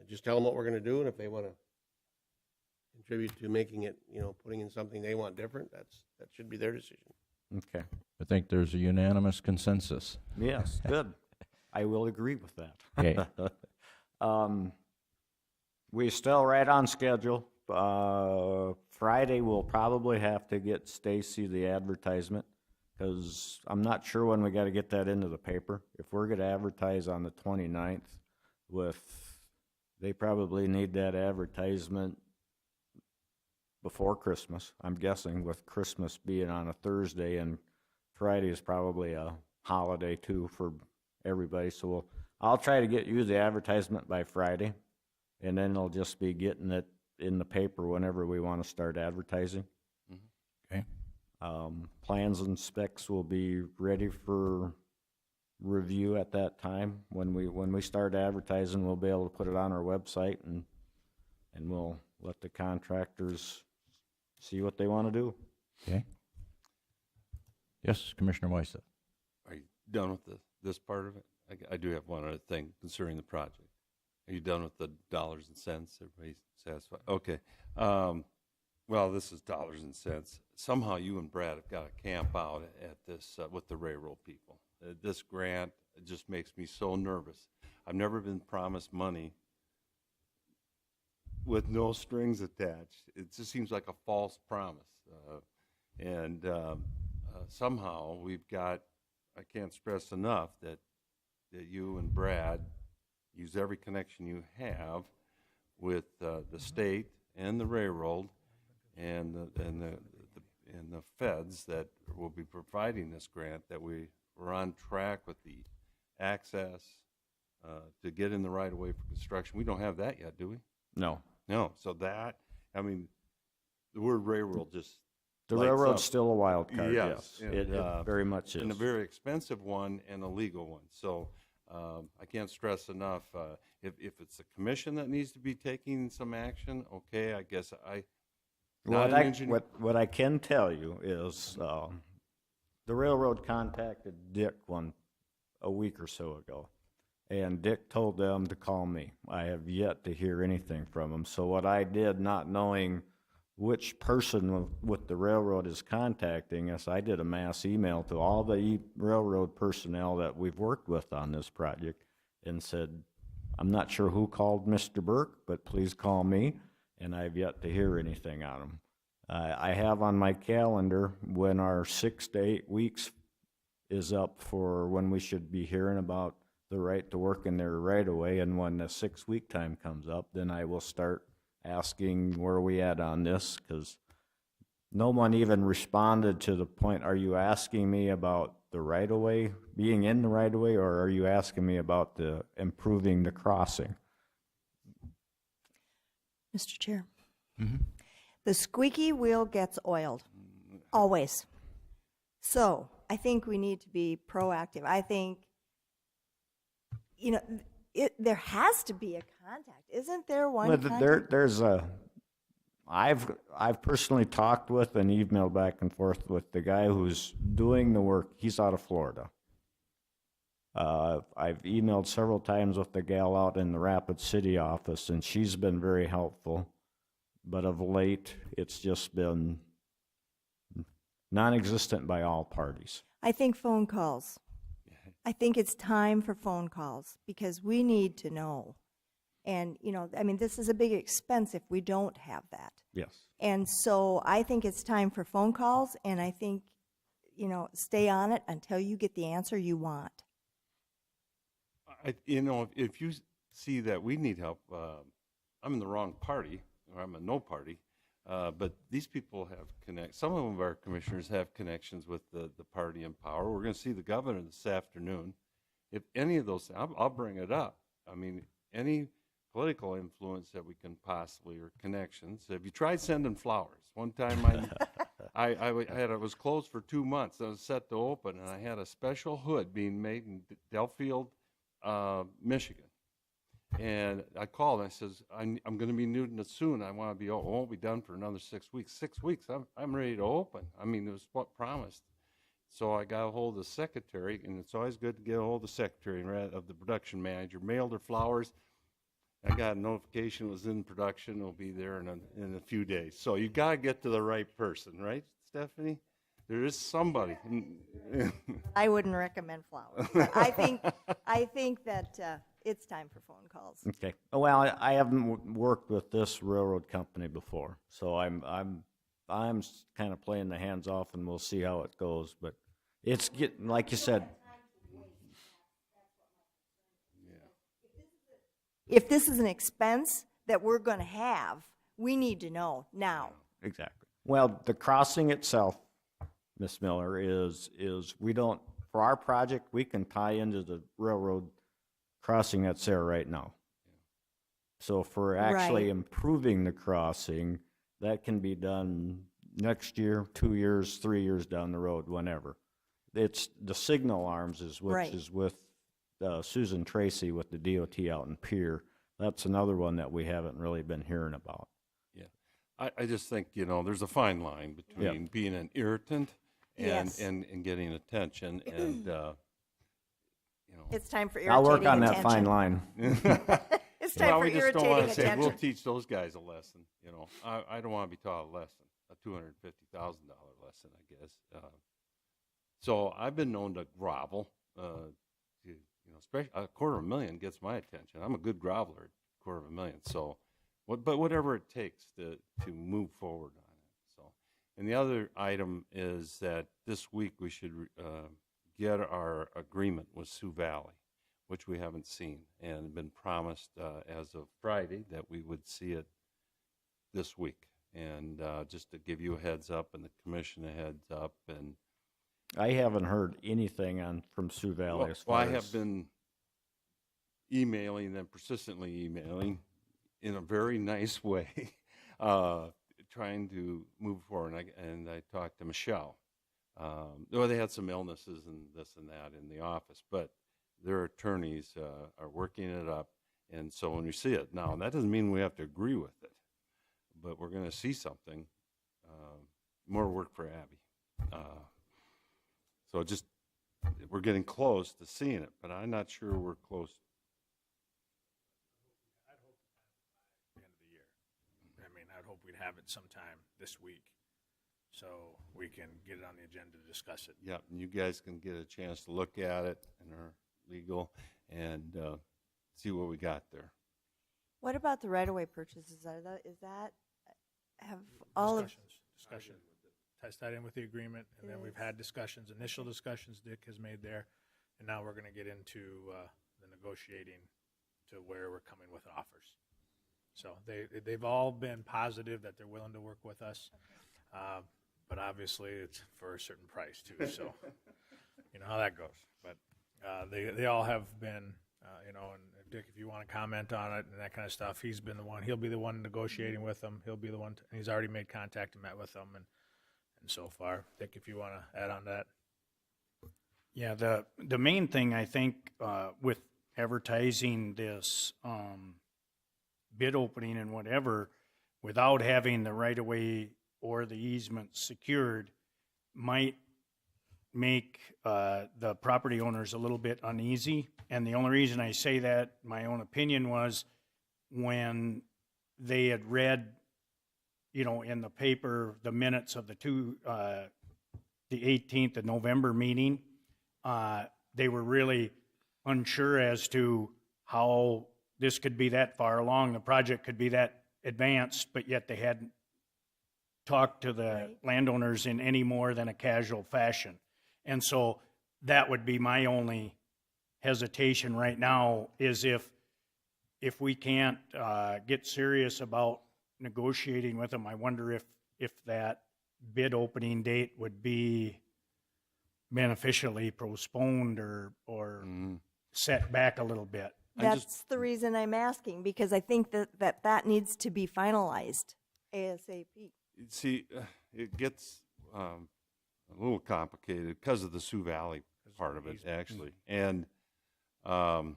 just tell them what we're going to do, and if they want to contribute to making it, putting in something they want different, that should be their decision.
Okay.
I think there's a unanimous consensus.
Yes, good. I will agree with that.
Okay.
We still right on schedule. Friday we'll probably have to get Stacy the advertisement, because I'm not sure when we got to get that into the paper. If we're going to advertise on the 29th, they probably need that advertisement before Christmas, I'm guessing, with Christmas being on a Thursday, and Friday is probably a holiday too for everybody. So I'll try to get you the advertisement by Friday, and then it'll just be getting it in the paper whenever we want to start advertising.
Okay.
Plans and specs will be ready for review at that time. When we start advertising, we'll be able to put it on our website, and we'll let the contractors see what they want to do.
Okay. Yes, Commissioner Weiss.
Are you done with this part of it? I do have one other thing concerning the project. Are you done with the dollars and cents? Everybody satisfied? Okay. Well, this is dollars and cents. Somehow you and Brad have got to camp out at this with the railroad people. This grant just makes me so nervous. I've never been promised money with no strings attached. It just seems like a false promise. Somehow we've got, I can't stress enough that you and Brad use every connection you have with the state and the railroad and the feds that will be providing this grant, that we're on track with the access to get in the right of way for construction. We don't have that yet, do we?
No.
No. So that, I mean, the word railroad just
The
lights
railroad's
up.
still a wild card,
Yes.
yes. It very much is.
And a very expensive one and a legal one. So I can't stress enough, if it's the commission that needs to be taking some action, okay, I guess
What I can tell you is the railroad contacted Dick a week or so ago, and Dick told them to call me. I have yet to hear anything from him. So what I did, not knowing which person with the railroad is contacting us, I did a mass email to all the railroad personnel that we've worked with on this project and said, I'm not sure who called Mr. Burke, but please call me, and I've yet to hear anything on him. I have on my calendar when our 6 to 8 weeks is up for when we should be hearing about the right to work in there right away, and when the 6-week time comes up, then I will start asking where we at on this, because no one even responded to the point, are you asking me about the right-of-way, being in the right-of-way, or are you asking me about the improving the crossing?
Mr. Chair. The squeaky wheel gets oiled, always. So I think we need to be proactive. I think, there has to be a contact. Isn't there one contact?
There's I've personally talked with and emailed back and forth with the guy who's doing the work. He's out of Florida. I've emailed several times with the gal out in the Rapid City office, and she's been very helpful. But of late, it's just been non-existent by all parties.
I think phone calls. I think it's time for phone calls because we need to know. And, this is a big expense if we don't have that.
Yes. And
so I think it's time for phone calls, and I think, stay on it until you get the answer you want.
If you see that we need help, I'm in the wrong party, or I'm a no party, but these people have some of our commissioners have connections with the party in power. We're going to see the governor this afternoon. If any of those, I'll bring it up. I mean, any political influence that we can possibly, or connections. Have you tried sending flowers? One time I was closed for 2 months. I was set to open, and I had a special hood being made in Delfield, Michigan. And I called and I says, I'm going to be needing it soon. I want to be, it won't be done for another 6 weeks. 6 weeks, I'm ready to open. I mean, it was what promised. So I got a hold of the secretary, and it's always good to get a hold of the secretary of the production manager. Mailed her flowers. I got a notification it was in production. It'll be there in a few days. So you got to get to the right person, right, Stephanie? There is somebody.
I wouldn't recommend flowers. But I think that it's time for phone calls.
Okay. Well, I haven't worked with this railroad company before, so I'm kind of playing the hands off, and we'll see how it goes. But it's getting, like you said.
If this is an expense that we're going to have, we need to know now.
Exactly. Well, the crossing itself, Ms. Miller, is we don't, for our project, we can tie into the railroad crossing that's there right now. So for actually improving the crossing, that can be done next year, 2 years, 3 years down the road, whenever. It's the signal arms is with Susan Tracy with the DOT out in Pier. That's another one that we haven't really been hearing about.
Yeah, I just think, there's a fine line between being an irritant and,
Yes.
and getting attention, and,
It's time for
I'll work
irritating
on that
attention.
fine line.
It's time
well,
for
we just don't
irritating
want to say, we'll
attention.
teach those guys a lesson, I don't want to be taught a lesson, a $250,000 lesson, I guess. So I've been known to grovel, especially $250,000 gets my attention. I'm a good groveler at $250,000. So, but whatever it takes to move forward on it. So, and the other item is that this week we should get our agreement with Sioux Valley, which we haven't seen, and been promised as of Friday that we would see it this week. And just to give you a heads up and the commission a heads up, and
I haven't heard anything from Sioux Valley as far
I
as.
have been emailing them, persistently emailing, in a very nice way, trying to move forward. And I talked to Michelle. They had some illnesses and this and that in the office, but their attorneys are working it up. And so when we see it now, that doesn't mean we have to agree with it, but we're going to see something, more work for Abby. So just, we're getting close to seeing it, but I'm not sure we're close.
I'd hope by the end of the year. I mean, I'd hope we'd have it sometime this week, so we can get it on the agenda to discuss it.
Yeah, and you guys can get a chance to look at it in our legal and see what we got there.
What about the right-of-way purchases? Is that have all of
Discussion. Test that in with the agreement, and then we've had discussions, initial discussions Dick has made there, and now we're going to get into the negotiating to where we're coming with offers. So they've all been positive that they're willing to work with us, but obviously it's for a certain price too. So you know how that goes. But they all have been, and Dick, if you want to comment on it and that kind of stuff, he's been the one. He'll be the one negotiating with them. He'll be the one, and he's already made contact and met with them, and so far, Dick, if you want to add on to that.
Yeah, the main thing I think with advertising this bid opening and whatever, without having the right of way or the easement secured, might make the property owners a little bit uneasy. And the only reason I say that, my own opinion, was when they had read, in the paper, the minutes of the 18th of November meeting, they were really unsure as to how this could be that far along, the project could be that advanced, but yet they hadn't talked to the landowners in any more than a casual fashion. And so that would be my only hesitation right now, is if we can't get serious about negotiating with them, I wonder if that bid opening date would be beneficially postponed or set back a little bit.
That's the reason I'm asking, because I think that needs to be finalized ASAP.
See, it gets a little complicated because of the Sioux Valley part of it, actually. And I'm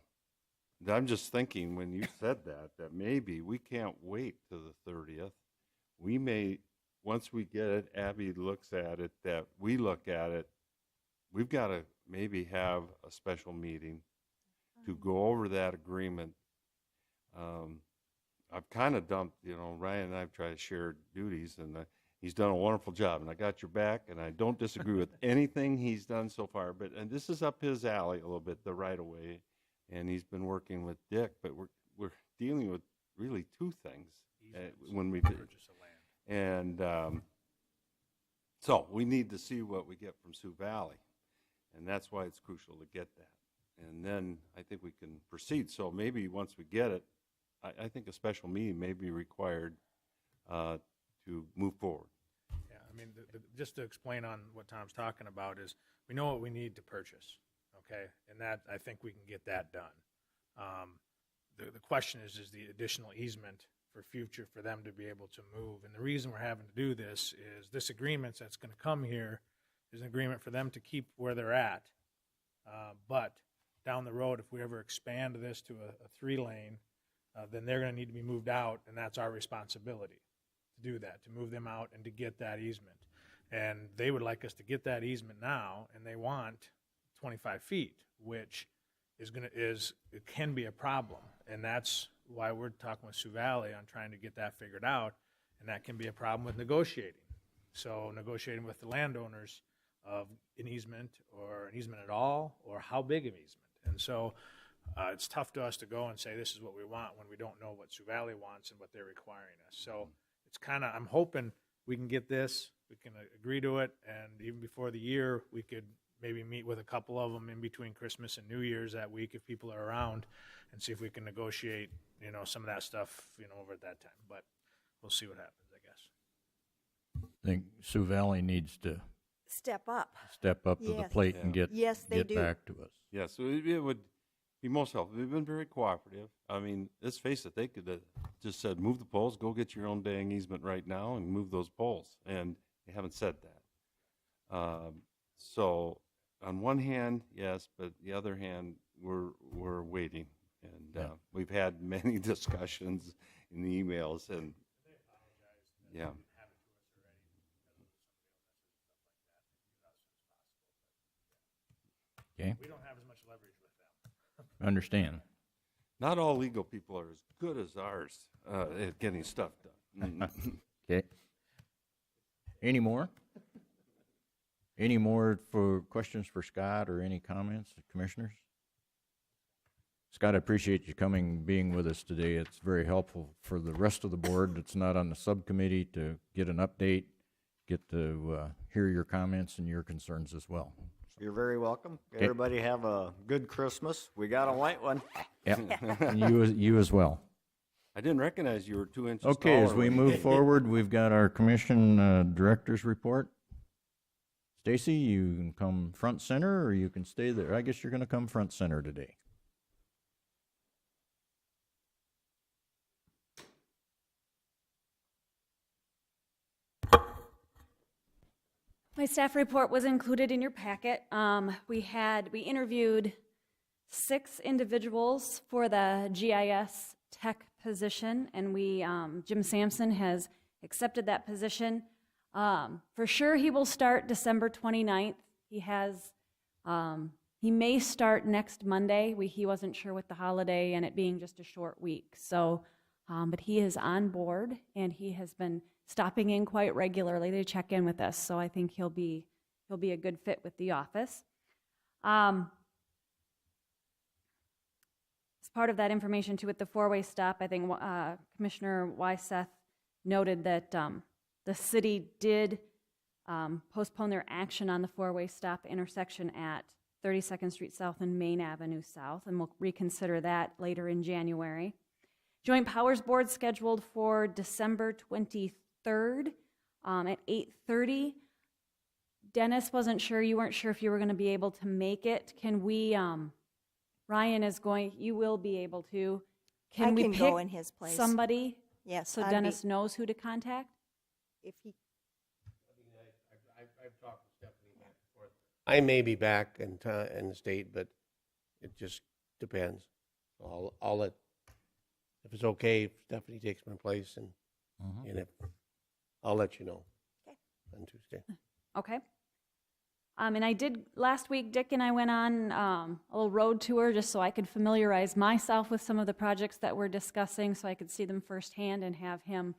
just thinking, when you said that maybe we can't wait till the 30th. We may, once we get it, Abby looks at it, that we look at it, we've got to maybe have a special meeting to go over that agreement. I've kind of dumped, Ryan and I've tried to share duties, and he's done a wonderful job, and I got your back, and I don't disagree with anything he's done so far, and this is up his alley a little bit, the right-of-way, and he's been working with Dick, but we're dealing with really two things when we
purchase of land.
And so we need to see what we get from Sioux Valley, and that's why it's crucial to get that. And then I think we can proceed. So maybe once we get it, I think a special meeting may be required to move forward.
Yeah, I mean, just to explain on what Tom's talking about is, we know what we need to purchase, okay? And that, I think we can get that done. The question is the additional easement for them to be able to move. And the reason we're having to do this is this agreement that's going to come here is an agreement for them to keep where they're at. But down the road, if we ever expand this to a 3-lane, then they're going to need to be moved out, and that's our responsibility to do that, to move them out and to get that easement. And they would like us to get that easement now, and they want 25 feet, which it can be a problem. And that's why we're talking with Sioux Valley on trying to get that figured out, and that can be a problem with negotiating. So negotiating with the landowners of an easement or an easement at all, or how big of an easement. And so it's tough to us to go and say this is what we want when we don't know what Sioux Valley wants and what they're requiring us. So it's kind of, I'm hoping we can get this, we can agree to it, and even before the year, we could maybe meet with a couple of them in between Christmas and New Year's that week if people are around, and see if we can negotiate, some of that stuff, over at that time. But we'll see what happens, I guess.
I think Sioux Valley needs to
Step up.
step up to the
Yes.
plate and get
They do.
back to us.
Yeah, so it would be most helpful. They've been very cooperative. I mean, let's face it, they could have just said, move the poles, go get your own dang easement right now and move those poles. And they haven't said that. So on one hand, yes, but the other hand, we're waiting. And we've had many discussions in the emails, and yeah.
Okay,
We don't have as much leverage with them.
understand.
Not all legal people are as good as ours at getting stuff done.
Okay. Any more? Any more for questions for Scott or any comments, commissioners? Scott, I appreciate you coming, being with us today. It's very helpful for the rest of the board that's not on the subcommittee to get an update, get to hear your comments and your concerns as well.
You're very welcome.
Okay.
Everybody have a good Christmas. We got a white one.
Yeah, and you as well.
I didn't recognize you were 2 inches
Okay, as
taller
we
when you
move
came.
forward, we've got our commission director's report. Stacy, you can come front center, or you can stay there. I guess you're going to come front center today.
My staff report was included in your packet. We interviewed 6 individuals for the GIS tech position, and Jim Sampson has accepted that position. For sure, he will start December 29th. He may start next Monday. He wasn't sure with the holiday and it being just a short week. So, but he is on board, and he has been stopping in quite regularly to check in with us. So I think he'll be a good fit with the office. As part of that information too, with the 4-way stop, I think Commissioner Wyseth noted that the city did postpone their action on the 4-way stop intersection at 32nd Street South and Main Avenue South, and we'll reconsider that later in January. Joint Powers Board scheduled for December 23rd at 8:30. Dennis you weren't sure if you were going to be able to make it. Can we, Ryan you will be able to.
I
we
can
pick
go in his place.
somebody
Yes.
so Dennis knows who to contact?
If he,
I've talked to Stephanie back and forth. I may be back in the state, but it just depends. I'll let, if it's okay, if Stephanie takes my place, and if I'll let you know.
Okay.
On Tuesday.
Okay. And I did, last week, Dick and I went on a little road tour just so I could familiarize myself with some of the projects that we're discussing, so I could see them firsthand and have him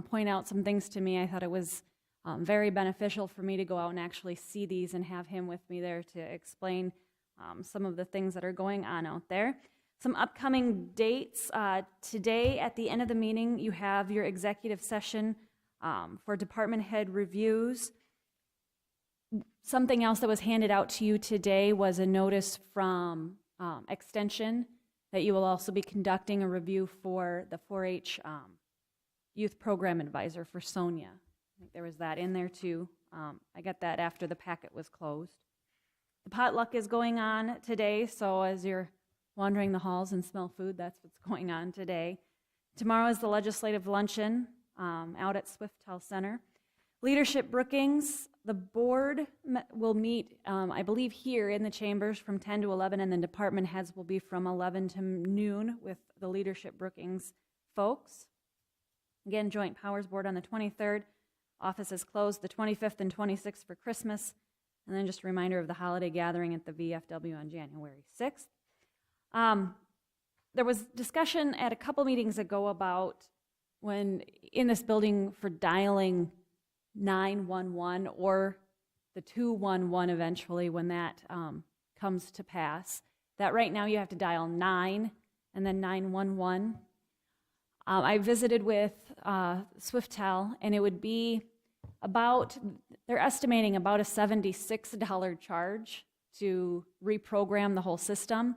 point out some things to me. I thought it was very beneficial for me to go out and actually see these and have him with me there to explain some of the things that are going on out there. Some upcoming dates. Today, at the end of the meeting, you have your executive session for department head reviews. Something else that was handed out to you today was a notice from Extension that you will also be conducting a review for the 4-H youth program advisor for Sonia. I think there was that in there too. I got that after the packet was closed. The potluck is going on today, so as you're wandering the halls and smell food, that's what's going on today. Tomorrow is the legislative luncheon out at Swift Health Center. Leadership Brookings, the board will meet, I believe, here in the chambers from 10 to 11, and then department heads will be from 11 to noon with the Leadership Brookings folks. Again, Joint Powers Board on the 23rd. Office is closed the 25th and 26th for Christmas. And then just a reminder of the holiday gathering at the VFW on January 6th. There was discussion at a couple meetings ago about when in this building for dialing 911 or the 211 eventually when that comes to pass, that right now you have to dial 9 and then 911. I visited with Swiftel, and it would be about, they're estimating about a $76 charge to reprogram the whole system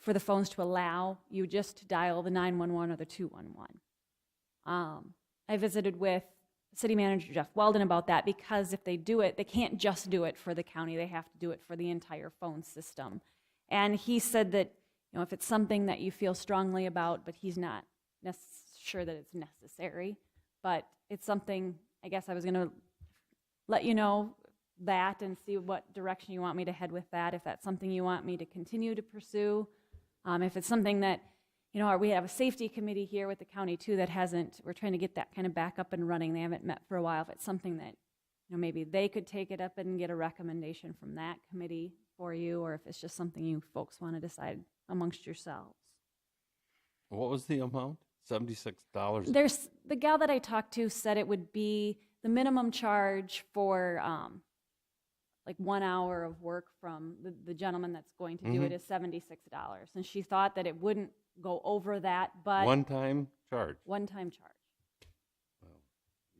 for the phones to allow you just to dial the 911 or the 211. I visited with City Manager Jeff Weldon about that, because if they do it, they can't just do it for the county, they have to do it for the entire phone system. And he said that, you know, if it's something that you feel strongly about, but he's not sure that it's necessary, but it's something, I guess I was going to let you know that and see what direction you want me to head with that, if that's something you want me to continue to pursue. If it's something that, you know, we have a safety committee here with the county too that hasn't, we're trying to get that kind of back up and running. They haven't met for a while. If it's something that, you know, maybe they could take it up and get a recommendation from that committee for you, or if it's just something you folks want to decide amongst yourselves.
What was the amount? $76?
There's, the gal that I talked to said it would be the minimum charge for like 1 hour of work from the gentleman that's going to do it is $76. And she thought that it wouldn't go over that, but
One-time charge.
one-time charge.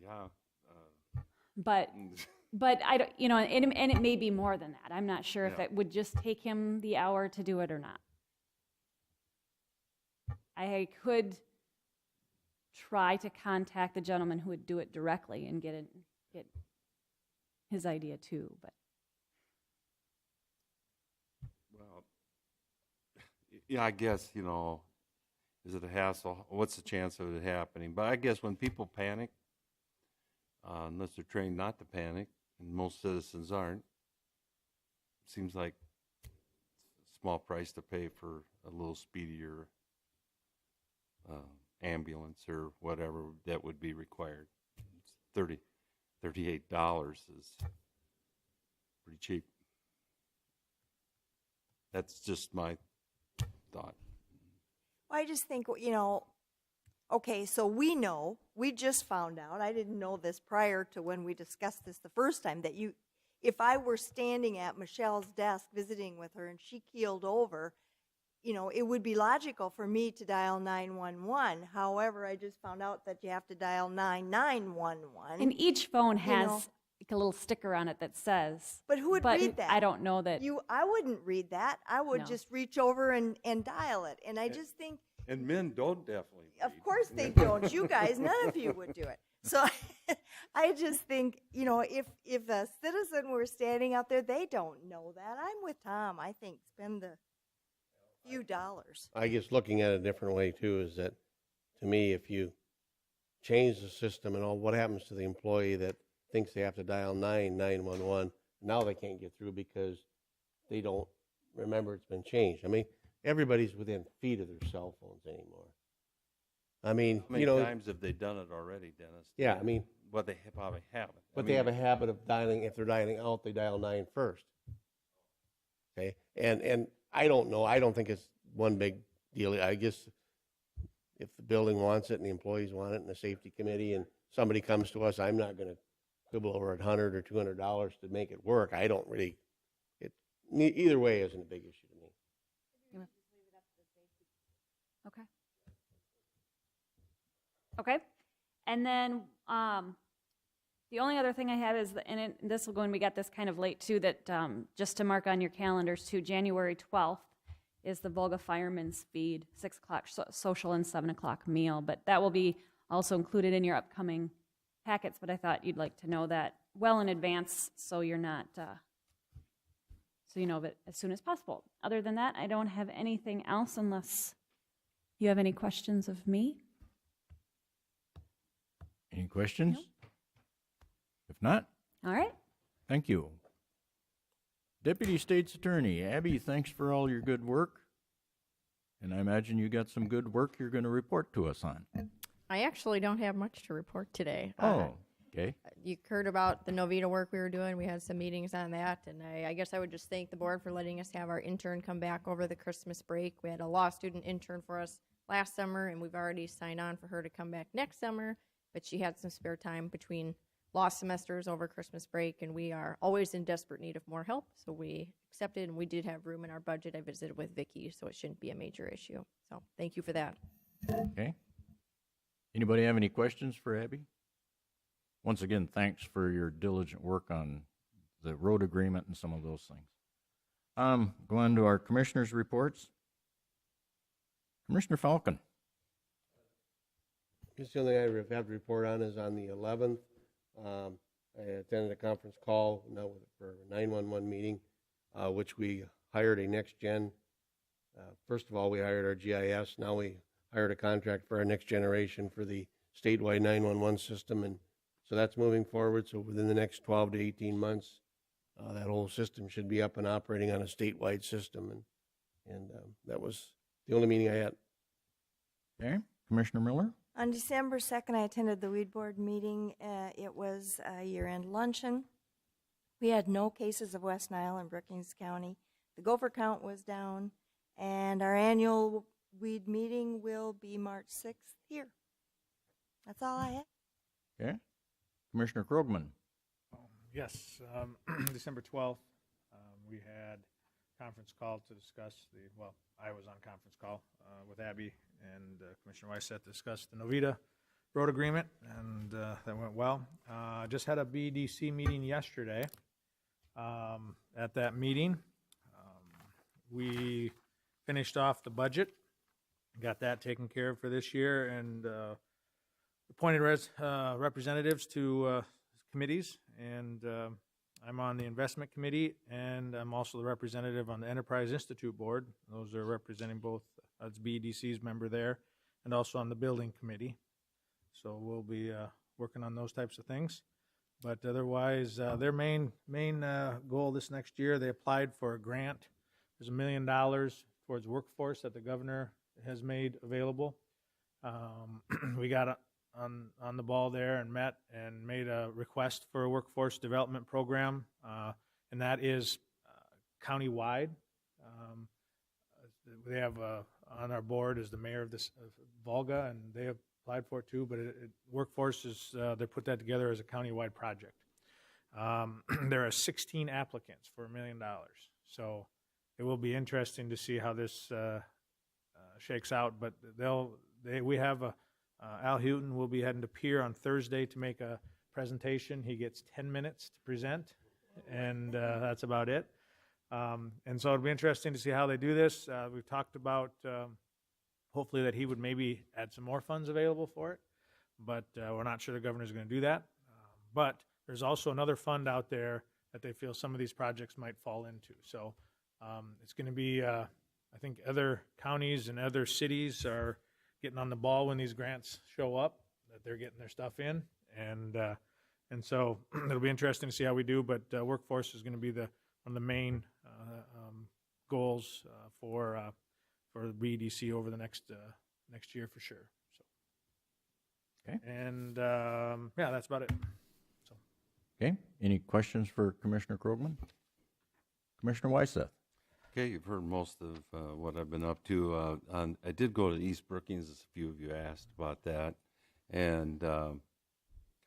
Yeah.
But I don't, you know, and it may be more than that. I'm not sure if it would just take him the hour to do it or not. I could try to contact the gentleman who would do it directly and get his idea too, but.
Well, yeah, I guess, you know, is it a hassle? What's the chance of it happening? But I guess when people panic, unless they're trained not to panic, and most citizens aren't, it seems like a small price to pay for a little speedier ambulance or whatever that would be required. $38 is pretty cheap. That's just my thought.
I just think, you know, okay, so we just found out, I didn't know this prior to when we discussed this the first time, that if I were standing at Michelle's desk visiting with her and she keeled over, you know, it would be logical for me to dial 911. However, I just found out that you have to dial 9911.
And each phone has,
you know,
like a little sticker on it that says.
But who would read that?
I don't know that.
I wouldn't read that. I would just reach over and dial it. And I just think.
And men don't definitely read.
Of course they don't. You guys, none of you would do it. So I just think, you know, if a citizen were standing out there, they don't know that. I'm with Tom. I think spend the few dollars.
I guess looking at it a different way too is that, to me, if you change the system and all, what happens to the employee that thinks they have to dial 911? Now they can't get through because they don't remember it's been changed. I mean, everybody's within feet of their cell phones anymore. I mean,
How many
you know,
times have they done it already, Dennis?
yeah, I mean,
Well, they probably haven't.
but they have a habit of dialing, if they're dialing out, they dial 9 first. Okay, and I don't know, I don't think it's one big deal. I guess if the building wants it and the employees want it and the safety committee and somebody comes to us, I'm not going to quibble over $100 or $200 to make it work. I don't really, either way isn't a big issue to me.
Okay. Okay. And then the only other thing I have is, this will go, and we got this kind of late too, that just to mark on your calendars too, January 12th is the Volga Fireman's Feed, 6 o'clock social and 7 o'clock meal. But that will be also included in your upcoming packets, but I thought you'd like to know that well in advance so you're not, so you know of it as soon as possible. Other than that, I don't have anything else unless you have any questions of me.
Any questions? If not,
All right.
thank you. Deputy State's Attorney, Abby, thanks for all your good work. And I imagine you got some good work you're going to report to us on.
I actually don't have much to report today.
Oh, okay.
You heard about the Novita work we were doing. We had some meetings on that, and I guess I would just thank the board for letting us have our intern come back over the Christmas break. We had a law student intern for us last summer, and we've already signed on for her to come back next summer, but she had some spare time between law semesters over Christmas break, and we are always in desperate need of more help, so we accepted, and we did have room in our budget. I visited with Vicki, so it shouldn't be a major issue. So thank you for that.
Okay. Anybody have any questions for Abby? Once again, thanks for your diligent work on the road agreement and some of those things. Go on to our commissioners' reports. Commissioner Falcon.
Just the only thing I have to report on is on the 11th. I attended a conference call for a 911 meeting, which we hired a next gen. First of all, we hired our GIS. Now we hired a contract for our next generation for the statewide 911 system, and so that's moving forward. So within the next 12 to 18 months, that whole system should be up and operating on a statewide system, and that was the only meeting I had.
Okay. Commissioner Miller.
On December 2nd, I attended the Weed Board meeting. It was a year-end luncheon. We had no cases of West Nile in Brookings County. The gopher count was down, and our annual weed meeting will be March 6th here. That's all I have.
Okay. Commissioner Krogman.
Yes, December 12th, we had conference call to discuss I was on conference call with Abby and Commissioner Wyseth to discuss the Novita road agreement, and that went well. Just had a BDC meeting yesterday. At that meeting, we finished off the budget, got that taken care of for this year, and appointed representatives to committees, and I'm on the investment committee, and I'm also the representative on the Enterprise Institute board. Those are representing both, that's BDC's member there, and also on the building committee. So we'll be working on those types of things. But otherwise, their main goal this next year, they applied for a grant. There's $1 million towards workforce that the governor has made available. We got on the ball there and met and made a request for a workforce development program, and that is countywide. They have on our board is the mayor of Volga, and they applied for it too, but workforce is, they put that together as a countywide project. There are 16 applicants for $1 million, so it will be interesting to see how this shakes out, but we have Al Houghton will be heading to Pier on Thursday to make a presentation. He gets 10 minutes to present, and that's about it. And so it'll be interesting to see how they do this. We've talked about hopefully that he would maybe add some more funds available for it, but we're not sure the governor's going to do that. But there's also another fund out there that they feel some of these projects might fall into. So it's going to be, I think other counties and other cities are getting on the ball when these grants show up, that they're getting their stuff in, and so it'll be interesting to see how we do. But workforce is going to be one of the main goals for the BDC over the next year for sure. So,
okay,
and yeah, that's about it. So,
okay, any questions for Commissioner Krogman? Commissioner Wyseth.
Okay, you've heard most of what I've been up to. I did go to East Brookings, as a few of you asked about that, and kind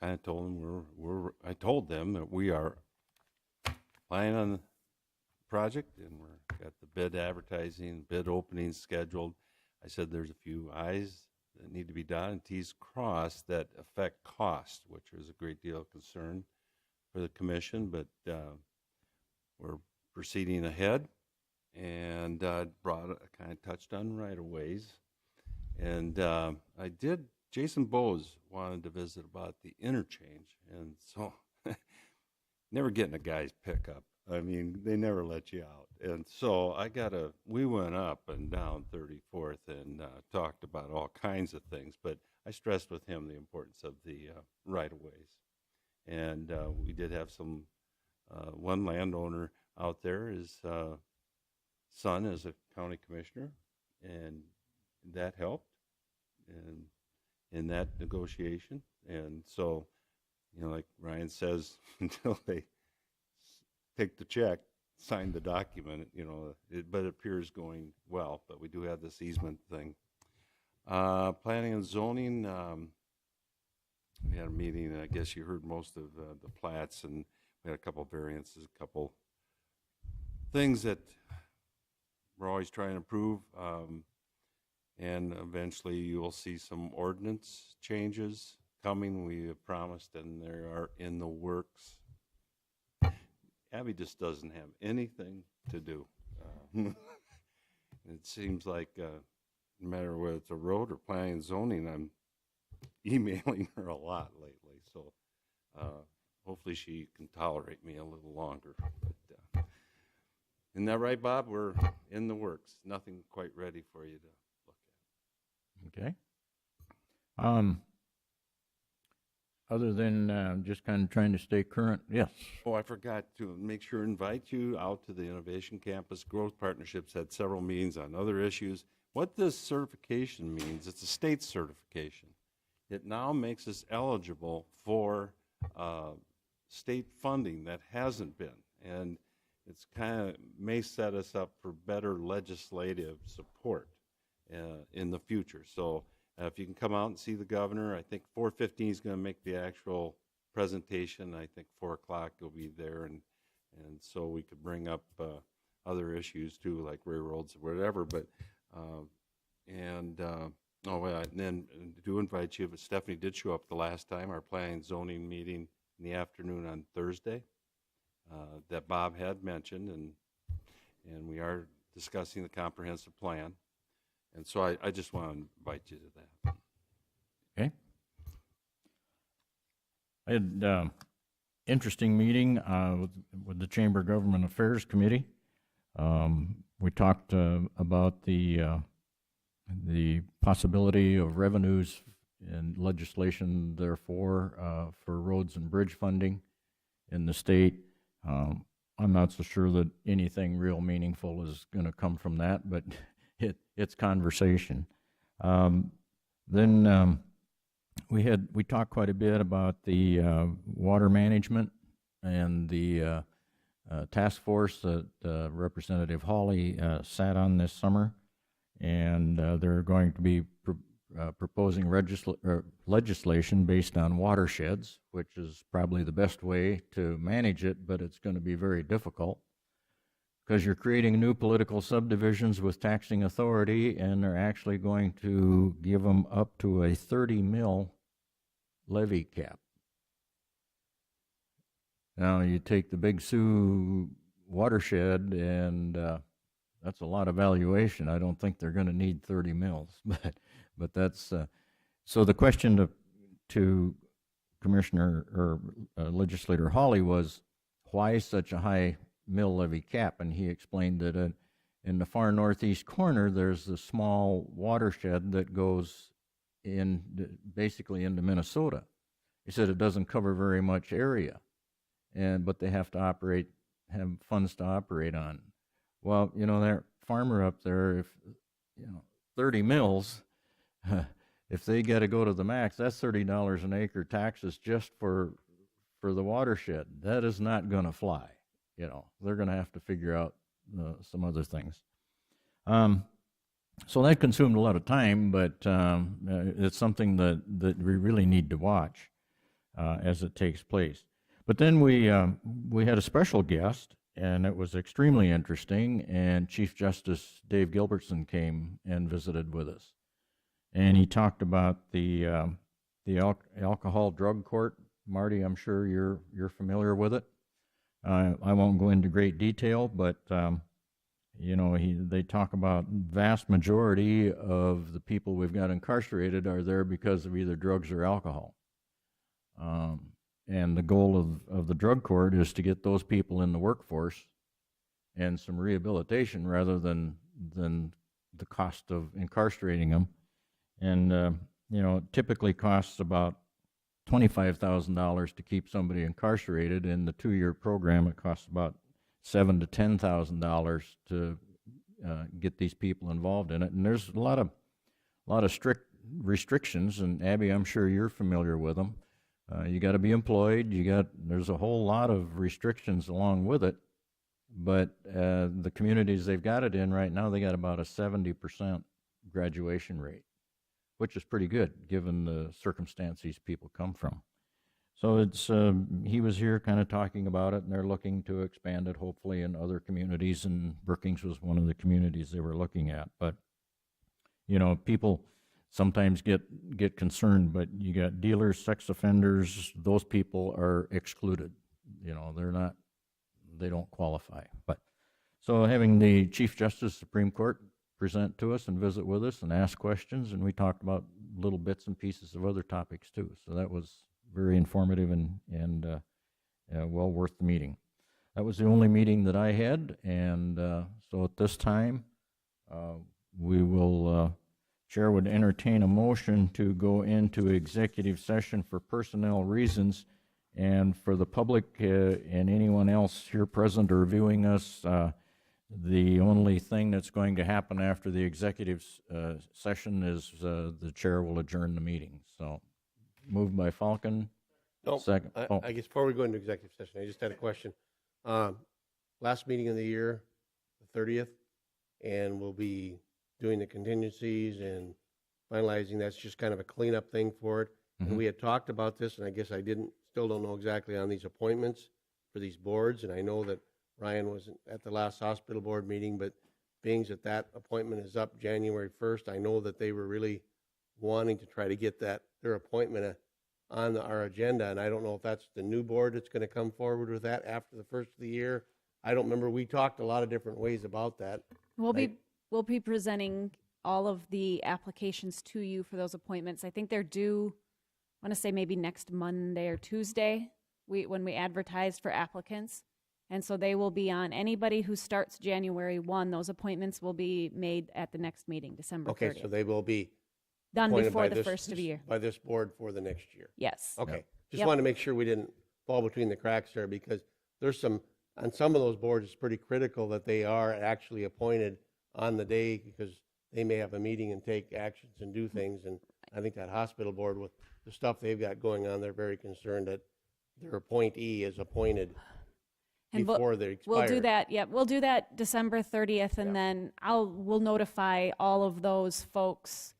of told them I told them that we are planning on the project, and we're got the bid advertising, bid openings scheduled. I said there's a few I's that need to be dotted and T's crossed that affect cost, which is a great deal of concern for the commission, but we're proceeding ahead. And I kind of touched on right-of-ways. And Jason Bowes wanted to visit about the interchange. And so, never getting a guy's pickup. I mean, they never let you out. And so we went up and down 34th and talked about all kinds of things. But I stressed with him the importance of the right-of-ways. And we did have one landowner out there is son is a county commissioner, and that helped. And in that negotiation. And so, you know, like Ryan says, until they take the check, sign the document, you know, but it appears going well. But we do have this easement thing. Planning and zoning, we had a meeting, and I guess you heard most of the plats, and we had a couple variances, a couple things that we're always trying to improve. And eventually you will see some ordinance changes coming, we have promised, and they are in the works. Abby just doesn't have anything to do. It seems like no matter whether it's a road or planning and zoning, I'm emailing her a lot lately. So hopefully she can tolerate me a little longer. But, isn't that right, Bob? We're in the works. Nothing quite ready for you to look at.
Okay. Other than just kind of trying to stay current, yes.
Oh, I forgot to make sure to invite you out to the Innovation Campus. Growth Partnerships had several meetings on other issues. What this certification means, it's a state certification. It now makes us eligible for state funding that hasn't been. And it's kind of may set us up for better legislative support in the future. So if you can come out and see the governor, I think 4:15 is going to make the actual presentation. I think 4 o'clock you'll be there, and so we could bring up other issues too, like railroads or whatever. But and then do invite you. But Stephanie did show up the last time. Our planning and zoning meeting in the afternoon on Thursday that Bob had mentioned, and we are discussing the comprehensive plan. And so I just want to invite you to that.
Okay. I had interesting meeting with the Chamber Government Affairs Committee. We talked about the possibility of revenues and legislation, therefore, for roads and bridge funding in the state. I'm not so sure that anything real meaningful is going to come from that, but it's conversation. Then we talked quite a bit about the water management and the task force that Representative Hawley sat on this summer, and they're going to be proposing legislation based on watersheds, which is probably the best way to manage it, but it's going to be very difficult because you're creating new political subdivisions with taxing authority, and they're actually going to give them up to a 30 mil levy cap. Now, you take the Big Sioux watershed, and that's a lot of valuation. I don't think they're going to need 30 mils, but that's so. The question to Commissioner or Legislator Hawley was, why such a high mill levy cap? And he explained that in the far northeast corner, there's a small watershed that goes in basically into Minnesota. He said it doesn't cover very much area, but they have to have funds to operate on. Well, that farmer up there, if 30 mills, if they got to go to the max, that's $30 an acre taxes just for the watershed. That is not going to fly. They're going to have to figure out some other things. So that consumed a lot of time, but it's something that we really need to watch as it takes place. But then we had a special guest, and it was extremely interesting, and Chief Justice Dave Gilbertson came and visited with us. And he talked about the alcohol drug court. Marty, I'm sure you're familiar with it. I won't go into great detail, but they talk about vast majority of the people we've got incarcerated are there because of either drugs or alcohol. And the goal of the drug court is to get those people in the workforce and some rehabilitation rather than the cost of incarcerating them. And it typically costs about $25,000 to keep somebody incarcerated. In the 2-year program, it costs about $7,000 to $10,000 to get these people involved in it. And there's a lot of strict restrictions, and Abby, I'm sure you're familiar with them. You got to be employed. There's a whole lot of restrictions along with it. But the communities they've got it in right now, they got about a 70% graduation rate, which is pretty good given the circumstance these people come from. So he was here kind of talking about it, and they're looking to expand it hopefully in other communities, and Brookings was one of the communities they were looking at. But, people sometimes get concerned, but you got dealers, sex offenders, those people are excluded. They don't qualify. But so having the Chief Justice of the Supreme Court present to us and visit with us and ask questions, and we talked about little bits and pieces of other topics too. So that was very informative and well worth the meeting. That was the only meeting that I had, and so at this time, Chair would entertain a motion to go into executive session for personnel reasons. And for the public and anyone else here present or viewing us, the only thing that's going to happen after the executive session is the chair will adjourn the meeting. So, moved by Falcon.
No,
second.
I guess before we go into executive session, I just had a question. Last meeting of the year, the 30th, and we'll be doing the contingencies and finalizing. That's just kind of a cleanup thing for it. And we had talked about this, and I guess I still don't know exactly on these appointments for these boards. And I know that Ryan was at the last hospital board meeting, but being that appointment is up January 1st, I know that they were really wanting to try to get their appointment on our agenda. And I don't know if that's the new board that's going to come forward with that after the first of the year. I don't remember. We talked a lot of different ways about that.
We'll be presenting all of the applications to you for those appointments. I think they're due, I want to say maybe next Monday or Tuesday when we advertise for applicants. And so they will be on anybody who starts January 1. Those appointments will be made at the next meeting, December 30th.
Okay, so they will be
done
appointed
before
by
the first of the year.
By this board for the next year.
Yes.
Okay. Just
Yep.
wanted to make sure we didn't fall between the cracks there, because there's on some of those boards, it's pretty critical that they are actually appointed on the day, because they may have a meeting and take actions and do things. And I think that hospital board, with the stuff they've got going on, they're very concerned that their appointee is appointed
And
before they expire.
We'll do that. Yep, we'll do that December 30th, and then we'll notify all of those folks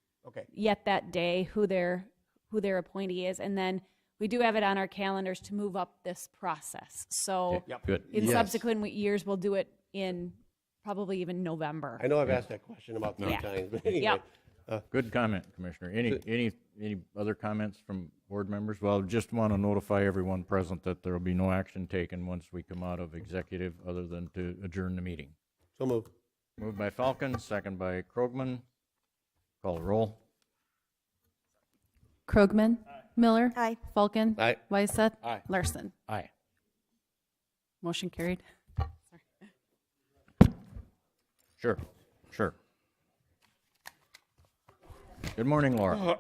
yet that day who their appointee is, and then we do have it on our calendars to move up this process. So
Good.
in subsequent years, we'll do it in probably even November.
I know I've asked that question about 3 times, but anyway.
Good comment, Commissioner. Any other comments from board members? Well, just want to notify everyone present that there will be no action taken once we come out of executive other than to adjourn the meeting.
So moved.
Moved by Falcon, second by Krogman. Call the roll.
Krogman. Miller.
Aye.
Falcon.
Aye.
Wyseth.
Aye.
Larson.
Aye.
Motion carried.
Sure. Good morning, Laura.